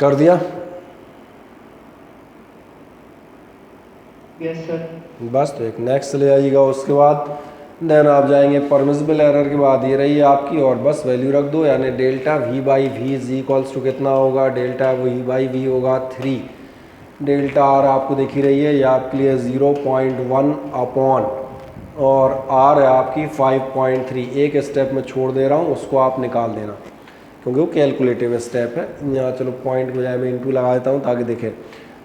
Speaker 1: कर दिया?
Speaker 3: Yes sir.
Speaker 1: बस तो एक नेक्स्ट ले आइएगा। उसके बाद देन आप जाएंगे परमिसिबल एरर के बाद ये रही आपकी, और बस वैल्यू रख दो, यानी delta V/V is equals to कितना होगा, डेल्टा V/V होगा 3, डेल्टा R आपको दिख ही रही है, ये आपके लिए 0.1 अपॉन, और R है आपकी 5.3। एक स्टेप में छोड़ दे रहा हूँ, उसको आप निकाल देना क्योंकि वो कैलकुलेटिव स्टेप है। यहाँ चलो पॉइंट के बजाय मैं इंटू लगा देता हूँ ताकि दिखे।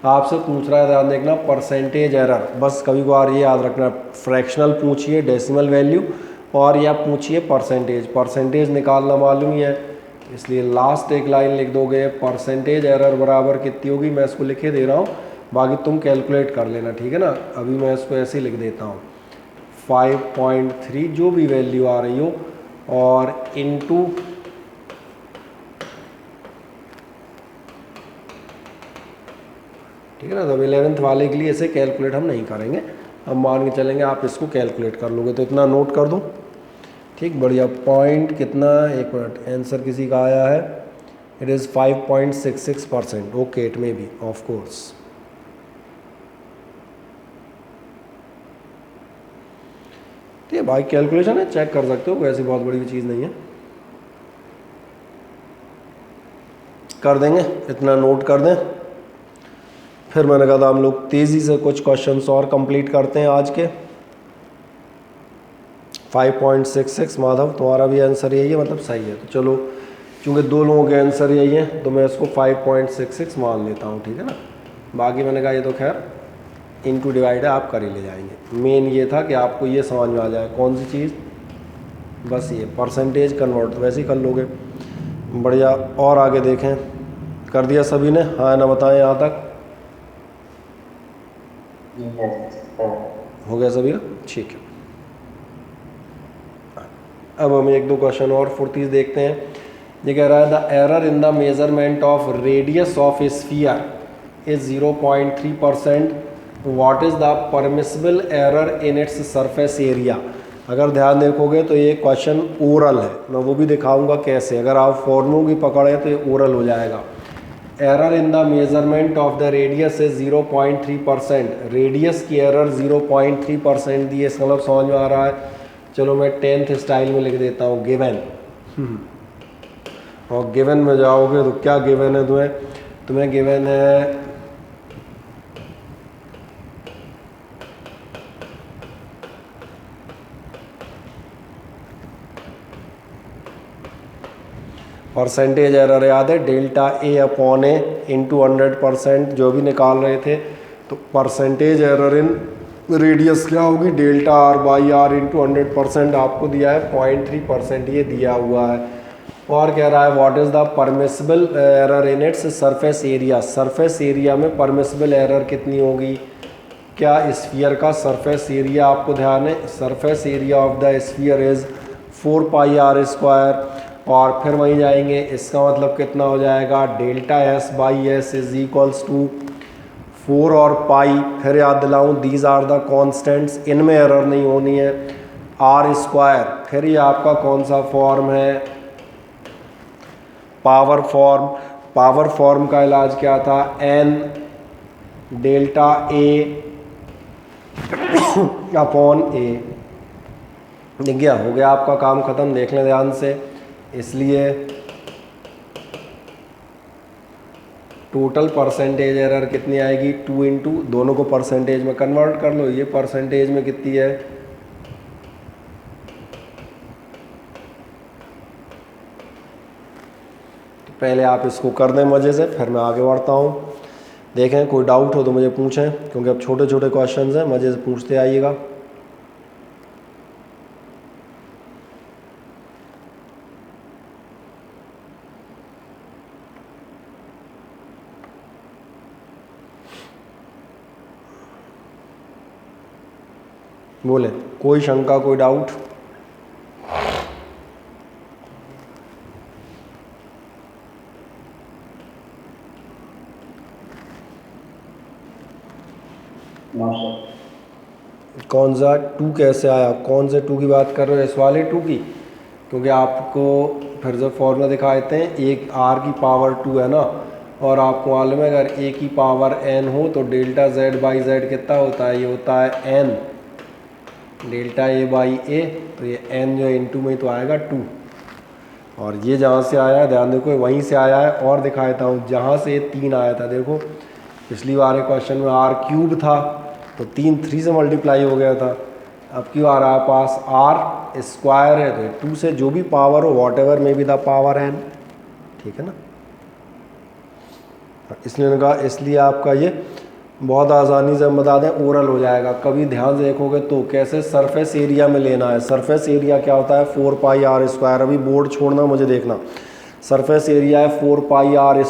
Speaker 1: आपसे पूछ रहा है, ध्यान देखना, परसेंटेज एरर। बस कभी कभार ये याद रखना, फ्रैक्शनल पूछिए डेसिमल वैल्यू, और या पूछिए परसेंटेज निकालना मालूम ही है, इसलिए लास्ट एक लाइन लिख दोगे, परसेंटेज एरर बराबर कितनी होगी, मैं इसको लिखे दे रहा हूँ, बाकी तुम कैलकुलेट कर लेना, ठीक है ना। अभी मैं इसको ऐसे ही लिख देता हूँ, 5.3 जो भी वैल्यू आ रही हो, और इनटू ठीक है ना। तो 11th वाले के लिए ऐसे कैलकुलेट हम नहीं करेंगे, हम मान के चलेंगे आप इसको कैलकुलेट कर लोगे, तो इतना नोट कर दो, ठीक, बढ़िया। पॉइंट कितना, एक मिनट, आंसर किसी का आया है, it is 5.66%। Okay, it may be, of course. तो ये भाई कैलकुलेशन है, चेक कर सकते हो, कोई ऐसी बहुत बड़ी चीज़ नहीं है, कर देंगे, इतना नोट कर दें। फिर मैंने कहा था हम लोग तेज़ी से कुछ क्वेश्चंस और कंप्लीट करते हैं आज के। 5.66 माधव तुम्हारा भी आंसर यही है, मतलब सही है। तो चलो चूँकि 2 लोगों के आंसर यही है तो मैं इसको 5.66 मान लेता हूँ, ठीक है ना। बाकी मैंने कहा ये तो खैर इनटू डिवाइड है, आप कर ही ले जाएंगे। मेन ये था कि आपको ये समझ में आ जाए कौन सी चीज़, बस ये परसेंटेज कन्वर्ट तो वैसे ही कर लोगे, बढ़िया। और आगे देखें, कर दिया सभी ने, हाँ ना बताएं यहाँ तक हो गया सभी का, ठीक है। अब हम 1-2 क्वेश्चन और फुर्ती से देखते हैं। ये कह रहा है the error in the measurement of radius of sphere is 0.3%, what is the permissible error in its surface area. अगर ध्यान देखोगे तो ये क्वेश्चन ओरल है, मैं वो भी दिखाऊंगा कैसे। अगर आप फॉर्मूलों की पकड़े तो ये ओरल हो जाएगा। Error in the measurement of the radius is 0.3%, radius की एरर 0.3% दी है, इसका मतलब समझ में आ रहा है। चलो मैं 10th स्टाइल में लिख देता हूँ गिवन। और गिवन में जाओगे तो क्या गिवन है तुम्हें गिवन है परसेंटेज एरर याद है, डेल्टा ए अपॉन ए इंटू 100%, जो भी निकाल रहे थे। तो परसेंटेज एरर इन रेडियस क्या होगी, delta R by R into 100%, आपको दिया है 0.3% ये दिया हुआ है। और कह रहा है what is the permissible error in its surface area, surface area में परमिसिबल एरर कितनी होगी। क्या स्फीयर का सरफेस एरिया आपको ध्यान है, surface area of the sphere is 4πr², और फिर वहीं जाएंगे, इसका मतलब कितना हो जाएगा, delta S by S is equals to 4 और पाई। फिर याद दिलाऊं दीज आर द कॉन्स्टेंट्स, इनमें एरर नहीं होनी है, r²। फिर ये आपका कौन सा फॉर्म है, पावर फॉर्म। पावर फॉर्म का इलाज क्या था, n delta a upon a। दिख गया, हो गया आपका काम ख़त्म, देख लें ध्यान से। इसलिए टोटल परसेंटेज एरर कितनी आएगी, 2 इंटू, दोनों को परसेंटेज में कन्वर्ट कर लो। ये परसेंटेज में कितनी है, तो पहले आप इसको कर दें मज़े से, फिर मैं आगे बढ़ता हूँ। देखें कोई डाउट हो तो मुझे पूछें, क्योंकि अब छोटे छोटे क्वेश्चंस हैं, मज़े से पूछते आइएगा। बोले कोई शंका, कोई डाउट। कौन सा 2 कैसे आया, कौन से 2 की बात कर रहे हो, इस वाले 2 की। क्योंकि आपको फिर से फॉर्मूला दिखा देते हैं, एक r की पावर 2 है ना, और आपको मालूम है अगर a की पावर n हो तो डेल्टा z बाई z कितना होता है, ये होता है n delta a by a। तो ये n जो इंटू में तो आएगा 2, और ये जहाँ से आया है ध्यान देखो, वहीं से आया है। और दिखा देता हूँ, जहाँ से ये 3 आया था, देखो पिछली बार क्वेश्चन में r³ था तो 3 से मल्टीप्लाई हो गया था। अब क्यों आ रहा है पास r² है, तो 2 से जो भी पावर हो, वॉट एवर में भी द पावर n, ठीक है ना। इसलिए कहा, इसलिए आपका ये बहुत आसानी से हम बता दें ओरल हो जाएगा। कभी ध्यान से देखोगे तो कैसे सरफेस एरिया में लेना है। सरफेस एरिया क्या होता है, 4πr²। अभी बोर्ड छोड़ना, मुझे देखना। सरफेस एरिया है 4πr²,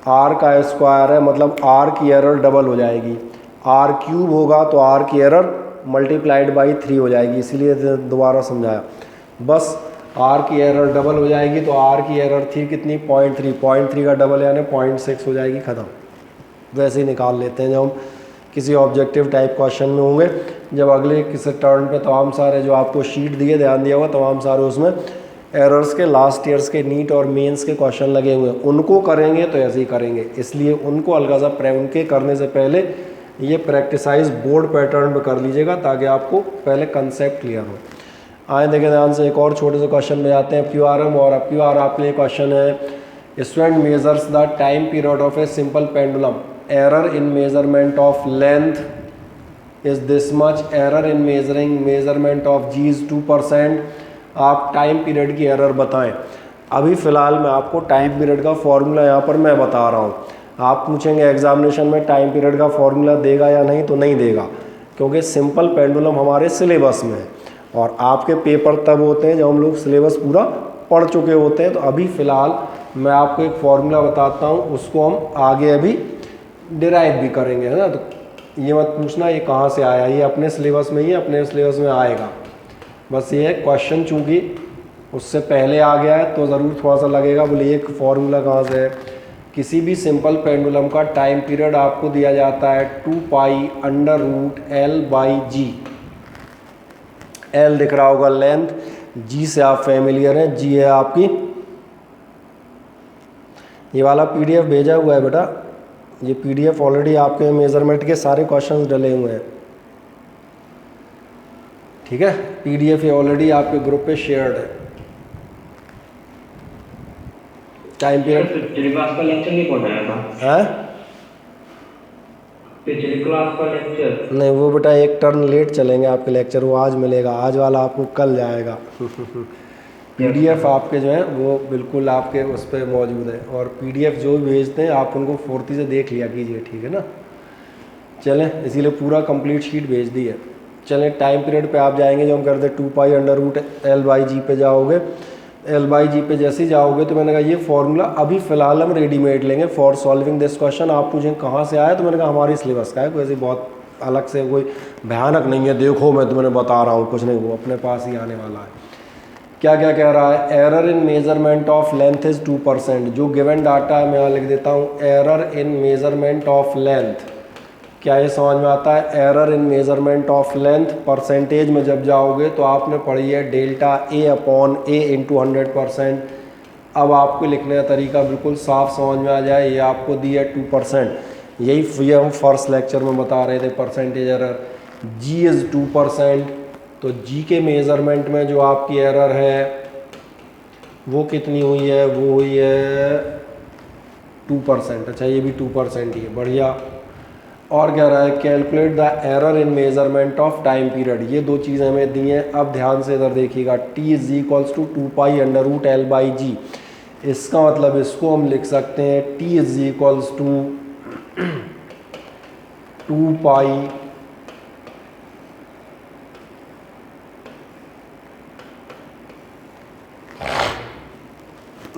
Speaker 1: r का स्क्वायर है, मतलब r की एरर डबल हो जाएगी। r³ होगा तो r की एरर मल्टीप्लाइड बाई 3 हो जाएगी, इसीलिए दोबारा समझाया। बस r की एरर डबल हो जाएगी तो r की एरर थी कितनी, 0.3 का डबल यानी 0.6 हो जाएगी, ख़त्म। वैसे ही निकाल लेते हैं जब हम किसी ऑब्जेक्टिव टाइप क्वेश्चन में होंगे। जब अगले किसी टर्न पे तमाम सारे जो आपको शीट दिए, ध्यान दिया हुआ, तमाम सारे उसमें एरर्स के लास्ट ईयर्स के नीट और मेंस के क्वेश्चन लगे हुए हैं, उनको करेंगे तो ऐसे ही करेंगे। इसलिए उनको अलग सा उनके करने से पहले ये प्रैक्टिसाइज बोर्ड पैटर्न पे कर लीजिएगा ताकि आपको पहले कंसेप्ट क्लियर हो। आए देखें ध्यान से, एक और छोटे से क्वेश्चन में जाते हैं PQRM। और PQR आपके लिए क्वेश्चन है, student measures the time period of a simple pendulum, error in measurement of length is this much, error in measurement of g is 2%। आप टाइम पीरियड की एरर बताएं। अभी फ़िलहाल मैं आपको टाइम पीरियड का फॉर्मूला यहाँ पर मैं बता रहा हूँ। आप पूछेंगे एग्जामिनेशन में टाइम पीरियड का फॉर्मूला देगा या नहीं, तो नहीं देगा, क्योंकि सिंपल पेंडुलम हमारे सिलेबस में है और आपके पेपर तब होते हैं जब हम लोग सिलेबस पूरा पढ़ चुके होते हैं। तो अभी फ़िलहाल मैं आपको एक फॉर्मूला बताता हूँ, उसको हम आगे अभी डिराइव भी करेंगे, है ना। तो ये मत पूछना ये कहाँ से आया, ये अपने सिलेबस में ही अपने सिलेबस में आएगा। बस ये क्वेश्चन चूँकि उससे पहले आ गया है तो ज़रूर थोड़ा सा लगेगा, बोले ये फॉर्मूला कहाँ से है। किसी भी सिंपल पेंडुलम का टाइम पीरियड आपको दिया जाता है 2π√L/G। L दिख रहा होगा लेंथ, G से आप फेमिलियर हैं, G है आपकी, ये वाला PDF भेजा हुआ है बेटा, ये PDF ऑलरेडी आपके मेजरमेंट के सारे क्वेश्चंस डले हुए हैं, ठीक है। PDF ये ऑलरेडी आपके ग्रुप पे शेयर्ड है। टाइम पीरियड
Speaker 3: पिछली क्लास का लेक्चर नहीं पढ़ाया था,
Speaker 1: है
Speaker 3: पिछली क्लास का लेक्चर
Speaker 1: नहीं, वो बेटा एक टर्न लेट चलेंगे आपके लेक्चर, वो आज मिलेगा, आज वाला आपको कल जाएगा। PDF आपके जो है वो बिल्कुल आपके उस पर मौजूद है, और PDF जो भी भेजते हैं आप उनको फुर्ती से देख लिया कीजिए, ठीक है ना। चलें, इसीलिए पूरा कंप्लीट शीट भेज दी है। चलें, टाइम पीरियड पे आप जाएंगे, जो हम करते 2π√L/G पे जाओगे, L/G पे जैसे ही जाओगे तो मैंने कहा ये फॉर्मूला अभी फ़िलहाल हम रेडीमेड लेंगे फॉर सॉल्विंग दिस क्वेश्चन। आप पूछें कहाँ से आया, तो मैंने कहा हमारी सिलेबस का है, कोई ऐसी बहुत अलग से कोई भयानक नहीं है, देखो मैं तुम्हें बता रहा हूँ, कुछ नहीं, वो अपने पास ही आने वाला है। क्या क्या कह रहा है, error in measurement of length is 2%। जो गिवन डाटा है मैं यहाँ लिख देता हूँ, error in measurement of length. क्या ये समझ में आता है, error in measurement of length. Percentage में जब जाओगे तो आपने पढ़ी है ΔA/A × 100%। अब आपको लिखने का तरीका बिल्कुल साफ समझ में आ जाए, ये आपको दी है 2%, यही हम फर्स्ट लेक्चर में बता रहे थे परसेंटेज एरर। G इज़ 2%, तो G के मेज़रमेंट में जो आपकी एरर है वो कितनी हुई है, वो हुई है 2%। अच्छा, ये भी 2% ही है, बढ़िया। और कह रहा है calculate the error in measurement of time period. ये दो चीज़ें हमें दी हैं। अब ध्यान से इधर देखिएगा, T is equals to 2π√L/G। इसका मतलब इसको हम लिख सकते हैं T इज़ इक्वल्स टू 2π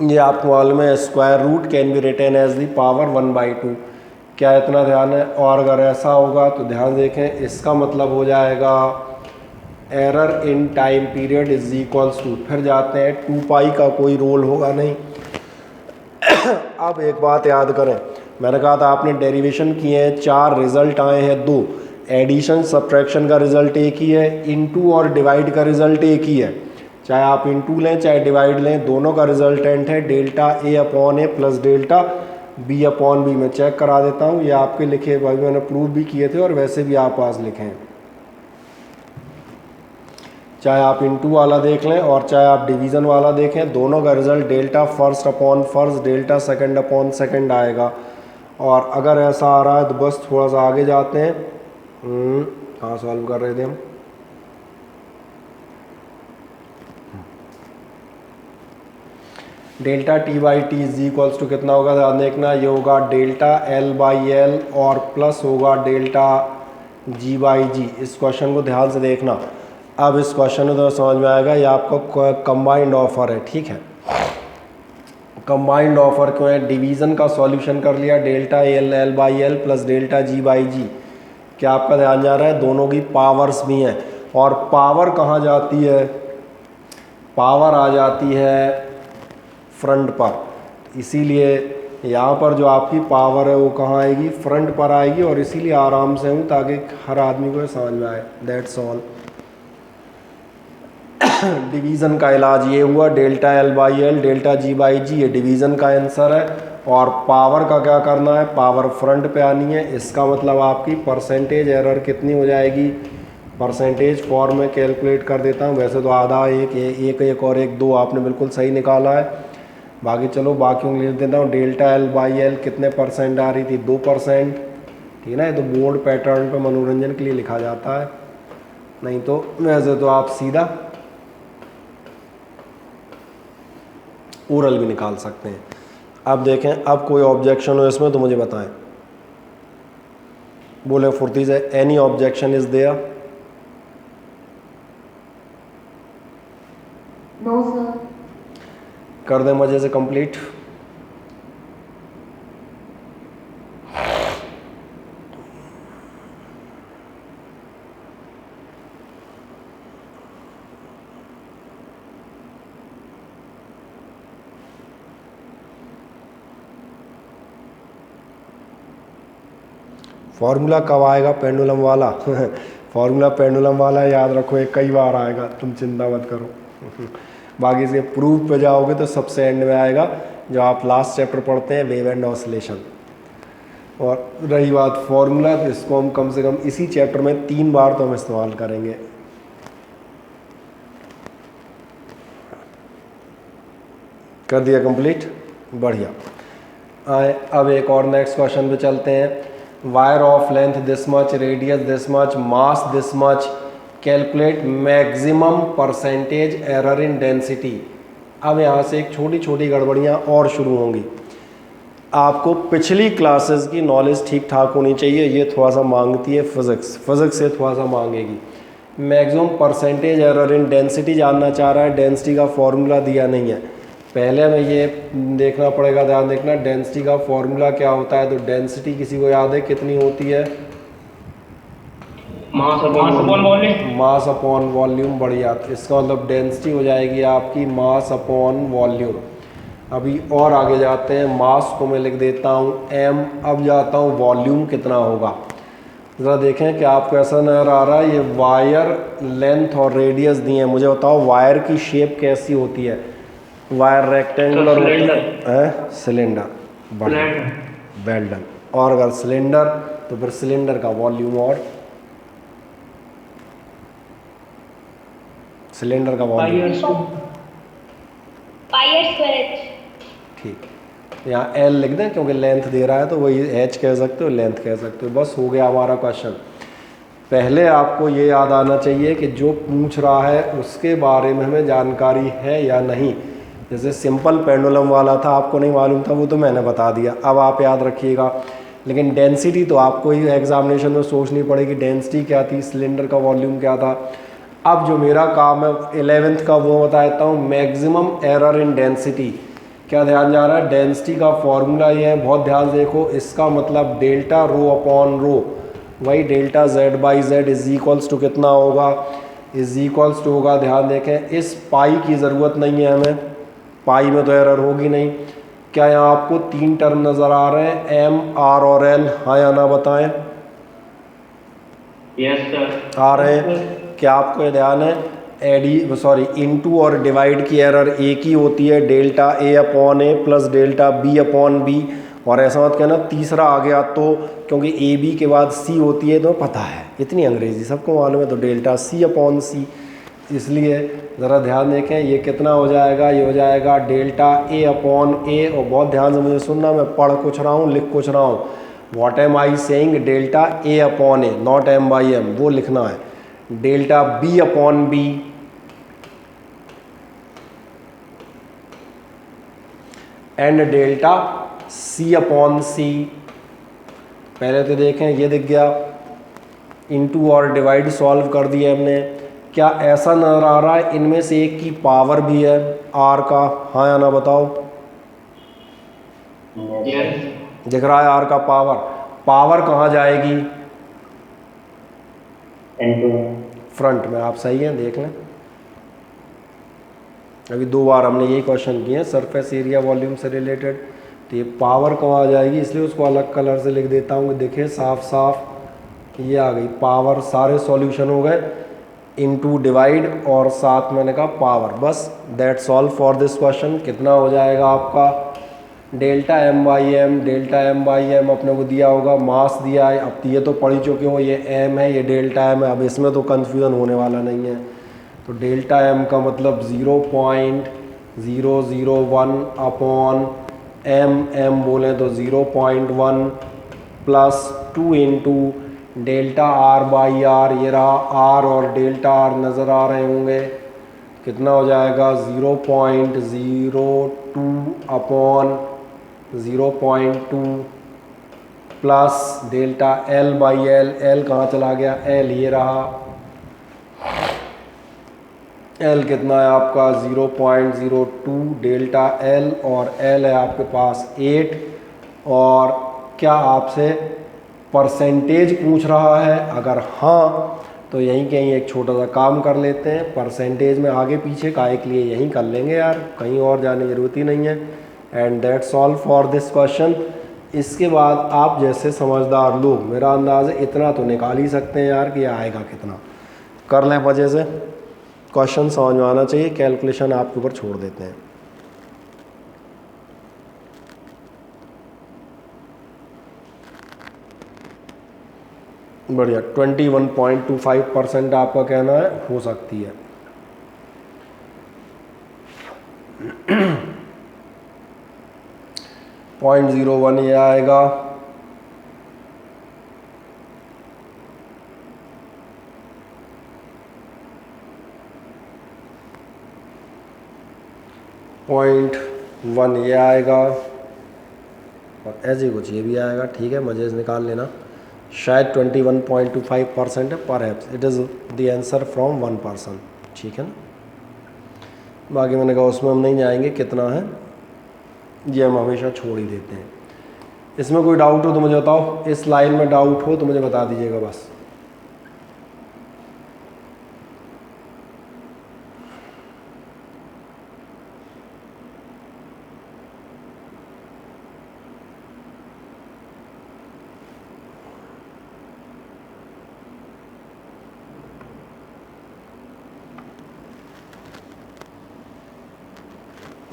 Speaker 1: ये आपको मालूम है square root can be written as the power 1/2। क्या इतना ध्यान है। और अगर ऐसा होगा तो ध्यान देखें, इसका मतलब हो जाएगा error in time period is equals to, फिर जाते हैं 2π का कोई रोल होगा नहीं। अब एक बात याद करें, मैंने कहा था आपने डेरिवेशन किए हैं, 4 रिजल्ट आए हैं, 2 एडिशन सब्ट्रैक्शन का रिजल्ट एक ही है, इनटू और डिवाइड का रिजल्ट एक ही है। चाहे आप इनटू लें चाहे डिवाइड लें, दोनों का रिजल्टेंट है ΔA/A प्लस ΔB/B। मैं चेक करा देता हूँ, ये आपके लिखे भाई मैंने प्रूव भी किए थे और वैसे भी आप पास लिखे हैं। चाहे आप इनटू वाला देख लें और चाहे आप डिवीज़न वाला देखें, दोनों का रिजल्ट ΔFirst/First ΔSecond/Second आएगा। और अगर ऐसा आ रहा है तो बस थोड़ा सा आगे जाते हैं। कहाँ सॉल्व कर रहे थे हम, ΔT/T इज इक्वल्स टू कितना होगा, ध्यान देखना, ये होगा ΔL/L और प्लस होगा ΔG/G। इस क्वेश्चन को ध्यान से देखना। अब इस क्वेश्चन में तो समझ में आएगा, ये आपका कंबाइंड ऑफर है, ठीक है। कंबाइंड ऑफर क्यों है, डिवीज़न का सॉल्यूशन कर लिया ΔL/L प्लस ΔG/G। क्या आपका ध्यान जा रहा है, दोनों की पावर्स भी हैं। और पावर कहाँ जाती है, पावर आ जाती है फ्रंट पर, इसीलिए यहाँ पर जो आपकी पावर है वो कहाँ आएगी, फ्रंट पर आएगी। और इसीलिए आराम से हूँ ताकि हर आदमी को समझ में आए, दैट्स ऑल। डिवीज़न का इलाज ये हुआ, ΔL/L ΔG/G, ये डिवीज़न का आंसर है। और पावर का क्या करना है, पावर फ्रंट पे आनी है। इसका मतलब आपकी परसेंटेज एरर कितनी हो जाएगी, परसेंटेज फॉर्म में कैलकुलेट कर देता हूँ। वैसे तो आधा एक और एक दो आपने बिल्कुल सही निकाला है। बाकी चलो बाकी लिख देता हूँ। डेल्टा एल बाई एल कितने परसेंट आ रही थी, 2%। ठीक है ना, ये तो बोर्ड पैटर्न पे मनोरंजन के लिए लिखा जाता है, नहीं तो वैसे तो आप सीधा ओरल भी निकाल सकते हैं। अब देखें, अब कोई ऑब्जेक्शन हो इसमें तो मुझे बताएं, बोले फुर्ती से, any objection is there?
Speaker 2: No sir.
Speaker 1: कर दें मजे से कंप्लीट। फॉर्मूला कब आएगा पेंडुलम वाला? फॉर्मूला पेंडुलम वाला याद रखो, ये कई बार आएगा, तुम चिंता मत करो। बाकी से प्रूफ पे जाओगे तो सबसे एंड में आएगा, जो आप लास्ट चैप्टर पढ़ते हैं, वेव एंड ऑसिलेशन। और रही बात फॉर्मूला, तो इसको हम कम से कम इसी चैप्टर में 3 बार तो हम इस्तेमाल करेंगे। कर दिया कंप्लीट, बढ़िया। आए अब एक और नेक्स्ट क्वेश्चन पे चलते हैं। Wire of length this much, radius this much, mass this much, calculate maximum percentage error in density. अब यहाँ से एक छोटी छोटी गड़बड़ियाँ और शुरू होंगी। आपको पिछली क्लासेस की नॉलेज ठीक ठाक होनी चाहिए, ये थोड़ा सा मांगती है फिज़िक्स से थोड़ा सा मांगेगी। Maximum percentage error in density जानना चाह रहा है, डेंसिटी का फॉर्मूला दिया नहीं है। पहले हमें ये देखना पड़ेगा, ध्यान देखना, डेंसिटी का फॉर्मूला क्या होता है। तो डेंसिटी किसी को याद है कितनी होती है? Mass upon volume. बढ़िया, इसका मतलब डेंसिटी हो जाएगी आपकी मास अपॉन वॉल्यूम। अभी और आगे जाते हैं, मास को मैं लिख देता हूँ m। अब जाता हूँ वॉल्यूम कितना होगा। ज़रा देखें कि आपको ऐसा नज़र आ रहा है, ये वायर लेंथ और रेडियस दिए हैं। मुझे बताओ वायर की शेप कैसी होती है? वायर रेक्टेंगुलर होती है, सिलेंडर, वेल डन। और अगर सिलेंडर तो फिर सिलेंडर का वॉल्यूम, और सिलेंडर का वॉल्यूम
Speaker 2: पाई स्क्वायर।
Speaker 1: ठीक, यहाँ एल लिख दें क्योंकि लेंथ दे रहा है, तो वही एच कह सकते हो, लेंथ कह सकते हो। बस हो गया हमारा क्वेश्चन। पहले आपको ये याद आना चाहिए कि जो पूछ रहा है उसके बारे में हमें जानकारी है या नहीं। जैसे सिंपल पेंडुलम वाला था, आपको नहीं मालूम था, वो तो मैंने बता दिया, अब आप याद रखिएगा। लेकिन डेंसिटी तो आपको ही एग्जामिनेशन में सोचनी पड़ेगी, डेंसिटी क्या थी, सिलेंडर का वॉल्यूम क्या था। अब जो मेरा काम है 11th का, वो बता देता हूँ, मैक्सिमम एरर इन डेंसिटी। क्या ध्यान जा रहा है? डेंसिटी का फॉर्मूला ये है, बहुत ध्यान से देखो, इसका मतलब डेल्टा रो अपॉन रो, वही delta Z by Z is equals to कितना होगा, इज इक्वल्स टू होगा, ध्यान देखें, इस पाई की ज़रूरत नहीं है हमें, पाई में तो एरर होगी नहीं। क्या यहाँ आपको 3 टर्म नज़र आ रहे हैं, एम, आर और एल? हाँ या ना बताएं?
Speaker 3: Yes sir.
Speaker 1: आ रहे हैं। क्या आपको ध्यान है, इनटू और डिवाइड की एरर एक ही होती है, डेल्टा ए अपॉन ए plus delta B upon B. और ऐसा मत कहना तीसरा आ गया तो, क्योंकि ए बी के बाद सी होती है, तो पता है, इतनी अंग्रेजी सबको मालूम है, तो डेल्टा सी अपॉन सी। इसलिए ज़रा ध्यान देखें, ये कितना हो जाएगा, ये हो जाएगा डेल्टा ए अपॉन ए। और बहुत ध्यान से मुझे सुनना, मैं पढ़ कुछ रहा हूँ, लिख कुछ रहा हूँ। What am I saying, delta A upon A, not M by M, वो लिखना है। Delta B upon B and delta C upon C. पहले तो देखें, ये दिख गया, इनटू और डिवाइड सॉल्व कर दिया हमने। क्या ऐसा नजर आ रहा है इनमें से एक की पावर भी है आर का? हाँ या ना बताओ? दिख रहा है आर का पावर। पावर कहाँ जाएगी? फ्रंट में। आप सही हैं, देख लें। अभी 2 बार हमने यही क्वेश्चन किए हैं सरफेस एरिया वॉल्यूम से रिलेटेड। तो ये पावर कहाँ आ जाएगी, इसलिए उसको अलग कलर से लिख देता हूँ। देखिए साफ साफ ये आ गई पावर। सारे सॉल्यूशन हो गए, इनटू डिवाइड और साथ मैंने कहा पावर। बस that's all for this question. कितना हो जाएगा आपका? डेल्टा एम बाई एम अपने को दिया होगा, मास दिया है। अब ये तो पढ़ चुके हो, ये एम है, ये डेल्टा एम है, अब इसमें तो कन्फ्यूज़न होने वाला नहीं है। तो डेल्टा एम का मतलब 0.001 अपॉन एम बोलें तो 0.1 plus 2 into delta R by R, ये रहा आर और डेल्टा आर नज़र आ रहे होंगे, कितना हो जाएगा 0.02 upon 0.2 plus delta L by L कहाँ चला गया, एल ये रहा, एल कितना है आपका 0.02 डेल्टा एल, और एल है आपके पास 8। और क्या आपसे परसेंटेज पूछ रहा है? अगर हाँ तो यहीं कहीं एक छोटा सा काम कर लेते हैं, परसेंटेज में आगे पीछे काहे के लिए यहीं कर लेंगे यार, कहीं और जाने की ज़रूरत ही नहीं है। And that's all for this question. इसके बाद आप जैसे समझदार लोग, मेरा अंदाज़ है इतना तो निकाल ही सकते हैं यार कि आएगा कितना, कर लें वजह से क्वेश्चन समझ में आना चाहिए, कैलकुलेशन आपके ऊपर छोड़ देते हैं। बढ़िया, 21.25% आपका कहना है हो सकती है। .01 ये आएगा, .1 ये आएगा, और ऐसे कुछ ये भी आएगा। ठीक है, मजे से निकाल लेना। शायद 21.25% है, perhaps it is the answer from 1%। ठीक है ना, बाकी मैंने कहा उसमें हम नहीं जाएंगे कितना है, ये हम हमेशा छोड़ ही देते हैं। इसमें कोई डाउट हो तो मुझे बताओ, इस लाइन में डाउट हो तो मुझे बता दीजिएगा बस।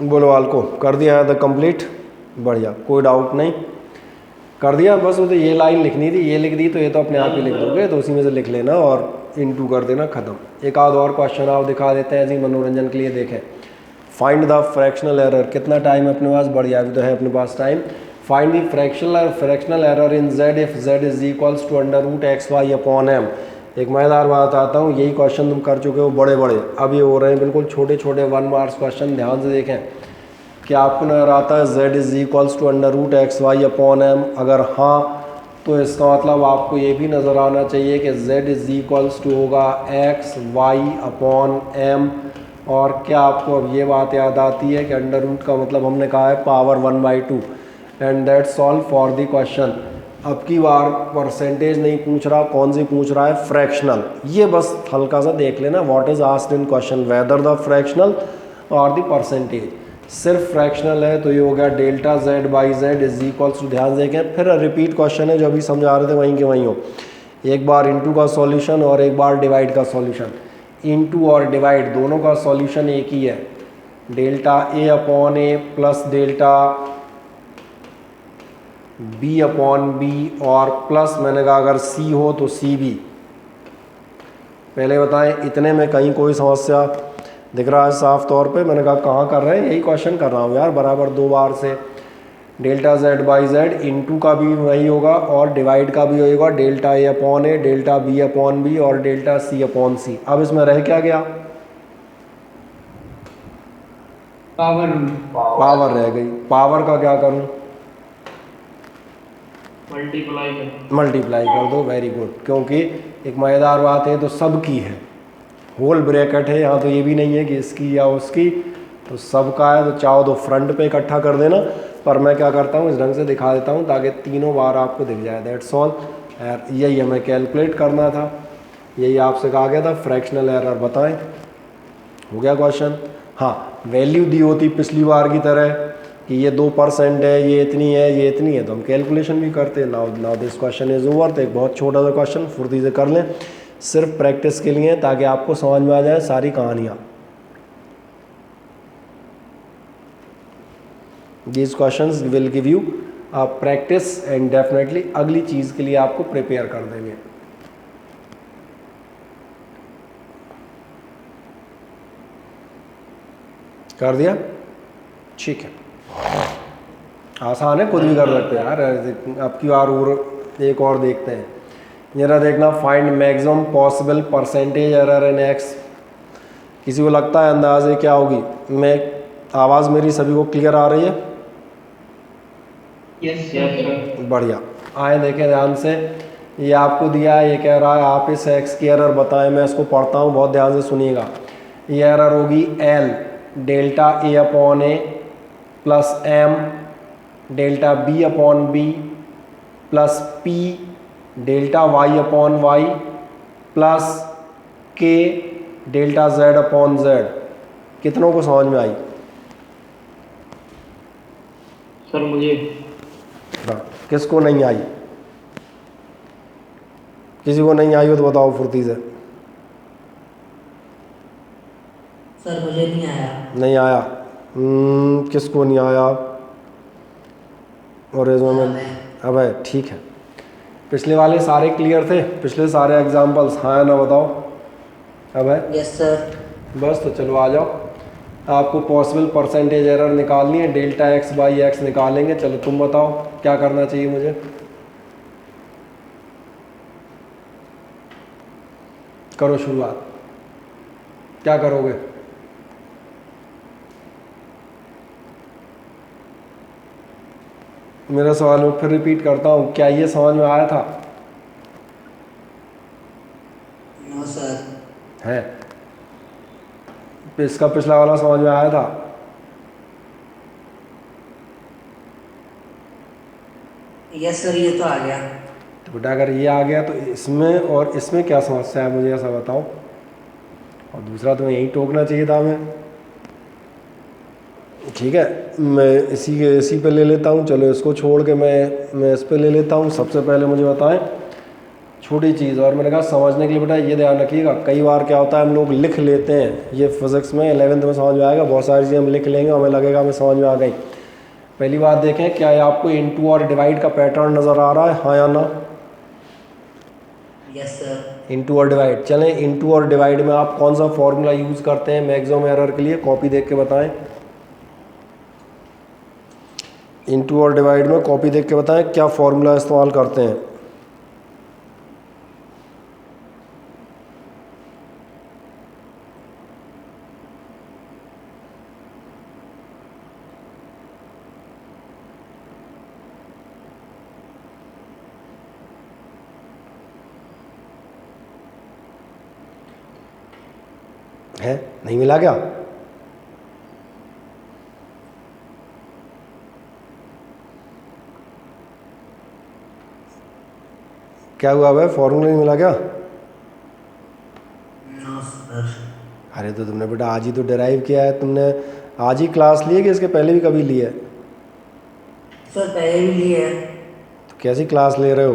Speaker 1: बोलो को कर दिया है द कंप्लीट, बढ़िया, कोई डाउट नहीं, कर दिया। बस वो तो ये लाइन लिखनी थी, ये लिख दी तो ये तो अपने आप ही लिख दोगे, तो उसी में से लिख लेना और इनटू कर देना, ख़त्म। एक आध और क्वेश्चन आप दिखा देते हैं ऐसे ही मनोरंजन के लिए। देखें, फाइंड द फ्रैक्शनल एरर, कितना टाइम है अपने पास, बढ़िया अभी तो है अपने पास time. Find the fractional error in z if z is equals to √xy upon m। एक मज़ेदार बात आता हूँ, यही क्वेश्चन तुम कर चुके हो बड़े बड़े, अब ये हो रहे हैं बिल्कुल छोटे छोटे 1 मार्क्स क्वेश्चन। ध्यान से देखें कि आपको नजर आता है z is equals to √xy upon m, अगर हाँ तो इसका मतलब आपको ये भी नज़र आना चाहिए कि z इज इक्वल्स टू होगा x y अपॉन m। और क्या आपको अब ये बात याद आती है कि अंडर रूट का मतलब हमने कहा है power 1/2। And that's all for the question. अब की बार परसेंटेज नहीं पूछ रहा, कौन सी पूछ रहा है, फ्रैक्शनल। ये बस हल्का सा देख लेना, what is asked in question, whether the fractional और द परसेंटेज। सिर्फ फ्रैक्शनल है तो ये हो गया delta z by Z is equals to, ध्यान देखें फिर रिपीट क्वेश्चन है जो अभी समझा रहे थे वहीं के वहीं हो। एक बार इनटू का सॉल्यूशन और एक बार डिवाइड का सॉल्यूशन। इनटू और डिवाइड दोनों का सॉल्यूशन एक ही है, delta a upon a plus delta b upon b, और प्लस मैंने कहा अगर c हो तो सी बी। पहले बताएं इतने में कहीं कोई समस्या दिख रहा है साफ तौर पे? मैंने कहा कहाँ कर रहे हैं, यही क्वेश्चन कर रहा हूँ यार बराबर 2 बार से। Delta z by Z into का भी वही होगा और डिवाइड का भी होगा, delta a upon a, delta b upon b और डेल्टा c अपॉन c। अब इसमें रह क्या गया, पावर रह गई। पावर का क्या करूं, मल्टीप्लाई कर दो, वेरी गुड। क्योंकि एक मज़ेदार बात है तो सबकी है, होल ब्रैकेट है यहाँ, तो ये भी नहीं है कि इसकी या उसकी, तो सबका है। तो चाहो तो फ्रंट पे इकट्ठा कर देना, पर मैं क्या करता हूँ इस ढंग से दिखा देता हूँ ताकि तीनों बार आपको दिख जाए। That's all. यही हमें कैलकुलेट करना था, यही आपसे कहा गया था। फ्रैक्शनल एरर बताएं, हो गया क्वेश्चन। हाँ, वैल्यू दी होती पिछली बार की तरह कि ये 2% है, ये इतनी है, ये इतनी है, तो हम कैलकुलेशन भी करते हैं। Now this question is over. तो एक बहुत छोटा सा क्वेश्चन फुर्ती से कर लें, सिर्फ प्रैक्टिस के लिए ताकि आपको समझ में आ जाए सारी कहानियाँ। These questions will give you practice and definitely अगली चीज़ के लिए आपको प्रिपेयर कर देंगे। कर दिया? ठीक है, आसान है, खुद भी कर सकते हैं यार। अब की बार और एक और देखते हैं, जरा देखना, find maximum possible percentage error इन एक्स। किसी को लगता है अंदाजे क्या होगी? मैं आवाज़ मेरी सभी को क्लियर आ रही है?
Speaker 3: Yes sir.
Speaker 1: बढ़िया, आए देखें ध्यान से। ये आपको दिया है, ये कह रहा है आप इस एक्स की एरर बताएं। मैं इसको पढ़ता हूँ, बहुत ध्यान से सुनिएगा। ये एरर होगी एल डेल्टा ए अपॉन ए plus M delta B upon B plus P delta Y upon Y plus K delta Z upon Z. कितनों को समझ में आई?
Speaker 3: सर मुझे
Speaker 1: किसको नहीं आई? किसी को नहीं आई हो तो बताओ फुर्ती से।
Speaker 4: सर मुझे नहीं आया।
Speaker 1: नहीं आया? किसको नहीं आया? और इसमें मैं अब है, ठीक है। पिछले वाले सारे क्लियर थे, पिछले सारे एग्जाम्पल्स? हाँ या ना बताओ? अब है?
Speaker 4: Yes sir.
Speaker 1: बस तो चलो आ जाओ। आपको पॉसिबल परसेंटेज एरर निकालनी है, डेल्टा एक्स बाई एक्स निकालेंगे। चलो तुम बताओ क्या करना चाहिए मुझे? करो शुरुआत, क्या करोगे? मेरा सवाल मैं फिर रिपीट करता हूँ, क्या ये समझ में आया था?
Speaker 4: No sir.
Speaker 1: है? इसका पिछला वाला समझ में आया था?
Speaker 4: यस सर, ये तो आ गया।
Speaker 1: तो बेटा अगर ये आ गया तो इसमें और इसमें क्या समस्या है, मुझे ऐसा बताओ। और दूसरा तो यही टोकना चाहिए था हमें। ठीक है, मैं इसी पे ले लेता हूँ। चलो इसको छोड़ के मैं इस पे ले लेता हूँ। सबसे पहले मुझे बताएं छोटी चीज़, और मैंने कहा समझने के लिए बेटा ये ध्यान रखिएगा, कई बार क्या होता है हम लोग लिख लेते हैं। ये फिज़िक्स में 11th में समझ में आएगा, बहुत सारी चीज़ें हम लिख लेंगे, हमें लगेगा हमें समझ में आ गई। पहली बात देखें, क्या आपको इनटू और डिवाइड का पैटर्न नज़र आ रहा है? हाँ या ना?
Speaker 4: Yes sir.
Speaker 1: इनटू और डिवाइड। चलें, इनटू और डिवाइड में आप कौन सा फॉर्मूला यूज़ करते हैं मैक्सिमम एरर के लिए? कॉपी देख के बताएं। इनटू और डिवाइड में कॉपी देख के बताएं क्या फॉर्मूला इस्तेमाल करते हैं। है? नहीं मिला क्या? क्या हुआ भाई, फॉर्मूला नहीं मिला क्या?
Speaker 4: No sir.
Speaker 1: अरे तो तुमने बेटा आज ही तो डिराइव किया है, तुमने आज ही क्लास ली है कि इसके पहले भी कभी ली है?
Speaker 4: सर पहले भी लिए है।
Speaker 1: तो कैसी क्लास ले रहे हो?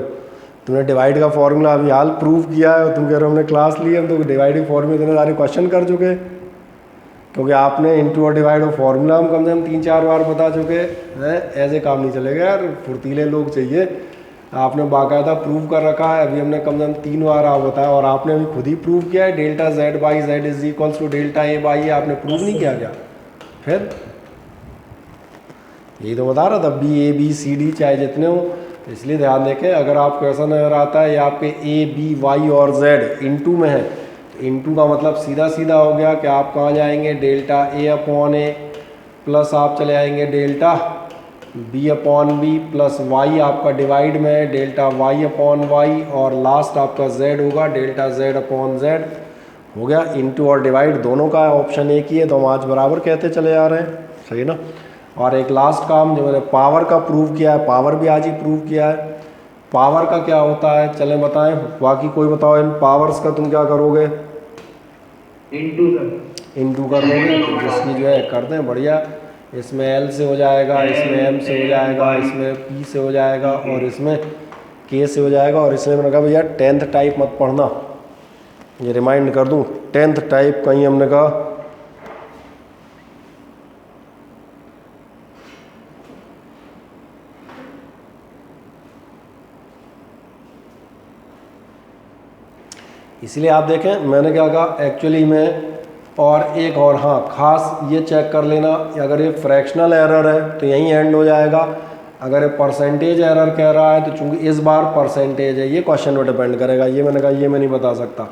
Speaker 1: तुमने डिवाइड का फॉर्मूला अभी हाल प्रूव किया है और तुम कह रहे हो हमने क्लास ली है। हम तो डिवाइड फॉर्मूले इतने सारे क्वेश्चन कर चुके, क्योंकि आपने इनटू और डिवाइड और फॉर्मूला हम कम से कम 3-4 बार बता चुके हैं। ऐसे काम नहीं चलेगा यार, फुर्तीले लोग चाहिए। आपने बाकायदा प्रूव कर रखा है, अभी हमने कम से कम 3 बार आप बताया, और आपने अभी खुद ही प्रूव किया है delta Z by Z is equals to delta A by A. आपने प्रूव नहीं किया क्या? फिर यही तो बता रहा था, B A B C D चाहे जितने हो। इसलिए ध्यान देखें, अगर आपको ऐसा नजर आता है ये आपके ए बी वाई और जेड इनटू में है, तो इनटू का मतलब सीधा सीधा हो गया कि आप कहाँ जाएंगे, डेल्टा ए अपॉन ए प्लस आप चले आएंगे delta B upon B plus y आपका डिवाइड में है डेल्टा वाई अपॉन वाई, और लास्ट आपका जेड होगा डेल्टा जेड अपॉन जेड। हो गया इनटू और डिवाइड दोनों का ऑप्शन एक ही है, तो हम आज बराबर कहते चले आ रहे हैं, सही ना। और एक लास्ट काम जो मैंने पावर का प्रूव किया है, पावर भी आज ही प्रूव किया है। पावर का क्या होता है चलें बताएं, बाकी कोई बताओ इन पावर्स का तुम क्या करोगे?
Speaker 3: Into sir.
Speaker 1: इनटू कर लोगे, जिसकी जो है करते हैं बढ़िया। इसमें एल से हो जाएगा, इसमें एम से हो जाएगा, इसमें पी से हो जाएगा, और इसमें के से हो जाएगा। और इसमें मैंने कहा भैया 10th टाइप मत पढ़ना, ये रिमाइंड कर दूं, 10th टाइप कहीं हमने कहा इसलिए आप देखें मैंने क्या कहा एक्चुअली में, और एक और हाँ खास ये चेक कर लेना, अगर ये फ्रैक्शनल एरर है तो यहीं एंड हो जाएगा, अगर ये परसेंटेज एरर कह रहा है तो चूंकि इस बार परसेंटेज है, ये क्वेश्चन पर डिपेंड करेगा, ये मैंने कहा ये मैं नहीं बता सकता।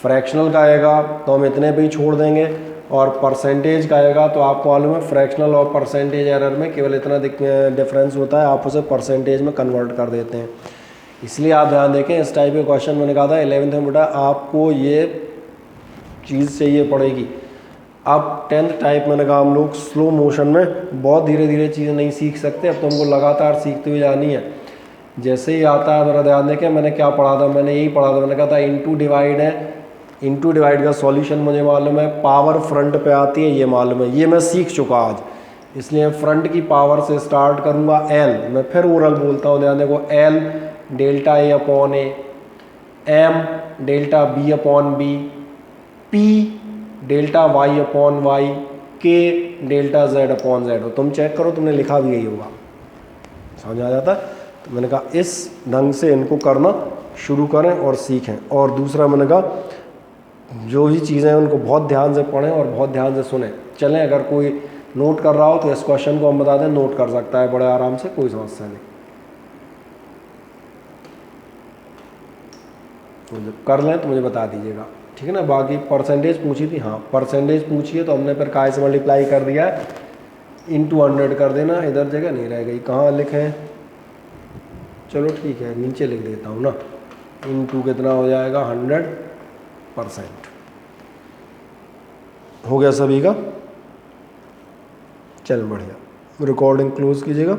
Speaker 1: फ्रैक्शनल का आएगा तो हम इतने पे ही छोड़ देंगे, और परसेंटेज का आएगा तो आपको मालूम है फ्रैक्शनल और परसेंटेज एरर में केवल इतना डिफरेंस होता है, आप उसे परसेंटेज में कन्वर्ट कर देते हैं। इसलिए आप ध्यान देखें, इस टाइप के क्वेश्चन मैंने कहा था 11th में बेटा आपको ये चीज़ चाहिए पड़ेगी। अब 10th टाइप मैंने कहा हम लोग स्लो मोशन में बहुत धीरे धीरे चीज़ें नहीं सीख सकते, अब तो हमको लगातार सीखते हुए जानी है। जैसे ही आता है मेरा ध्यान देखें, मैंने क्या पढ़ा था, मैंने यही पढ़ा था, मैंने कहा था इनटू डिवाइड है, इनटू डिवाइड का सॉल्यूशन मुझे मालूम है, पावर फ्रंट पे आती है ये मालूम है, ये मैं सीख चुका आज, इसलिए फ्रंट की पावर से स्टार्ट करूँगा। एल मैं फिर ओरल बोलता हूँ, ध्यान देखो, L delta A upon A, M delta B upon B, P delta Y upon Y, K delta Z upon Z. तुम चेक करो, तुमने लिखा भी यही होगा, समझ आ जाता है। तो मैंने कहा इस ढंग से इनको करना शुरू करें और सीखें। और दूसरा मैंने कहा जो भी चीज़ें हैं उनको बहुत ध्यान से पढ़ें और बहुत ध्यान से सुने चलें। अगर कोई नोट कर रहा हो तो इस क्वेश्चन को हम बता दें, नोट कर सकता है बड़े आराम से, कोई समस्या नहीं। तो जब कर लें तो मुझे बता दीजिएगा, ठीक है ना। बाकी परसेंटेज पूछी थी, हाँ परसेंटेज पूछी है तो हमने फिर काय से मल्टीप्लाई कर दिया है, इनटू 100 कर देना, इधर जगह नहीं रह गई, कहाँ लिखें, चलो ठीक है नीचे लिख देता हूँ ना, इनटू कितना हो जाएगा 100%। हो गया सभी का, चल बढ़िया, रिकॉर्डिंग क्लोज कीजिएगा।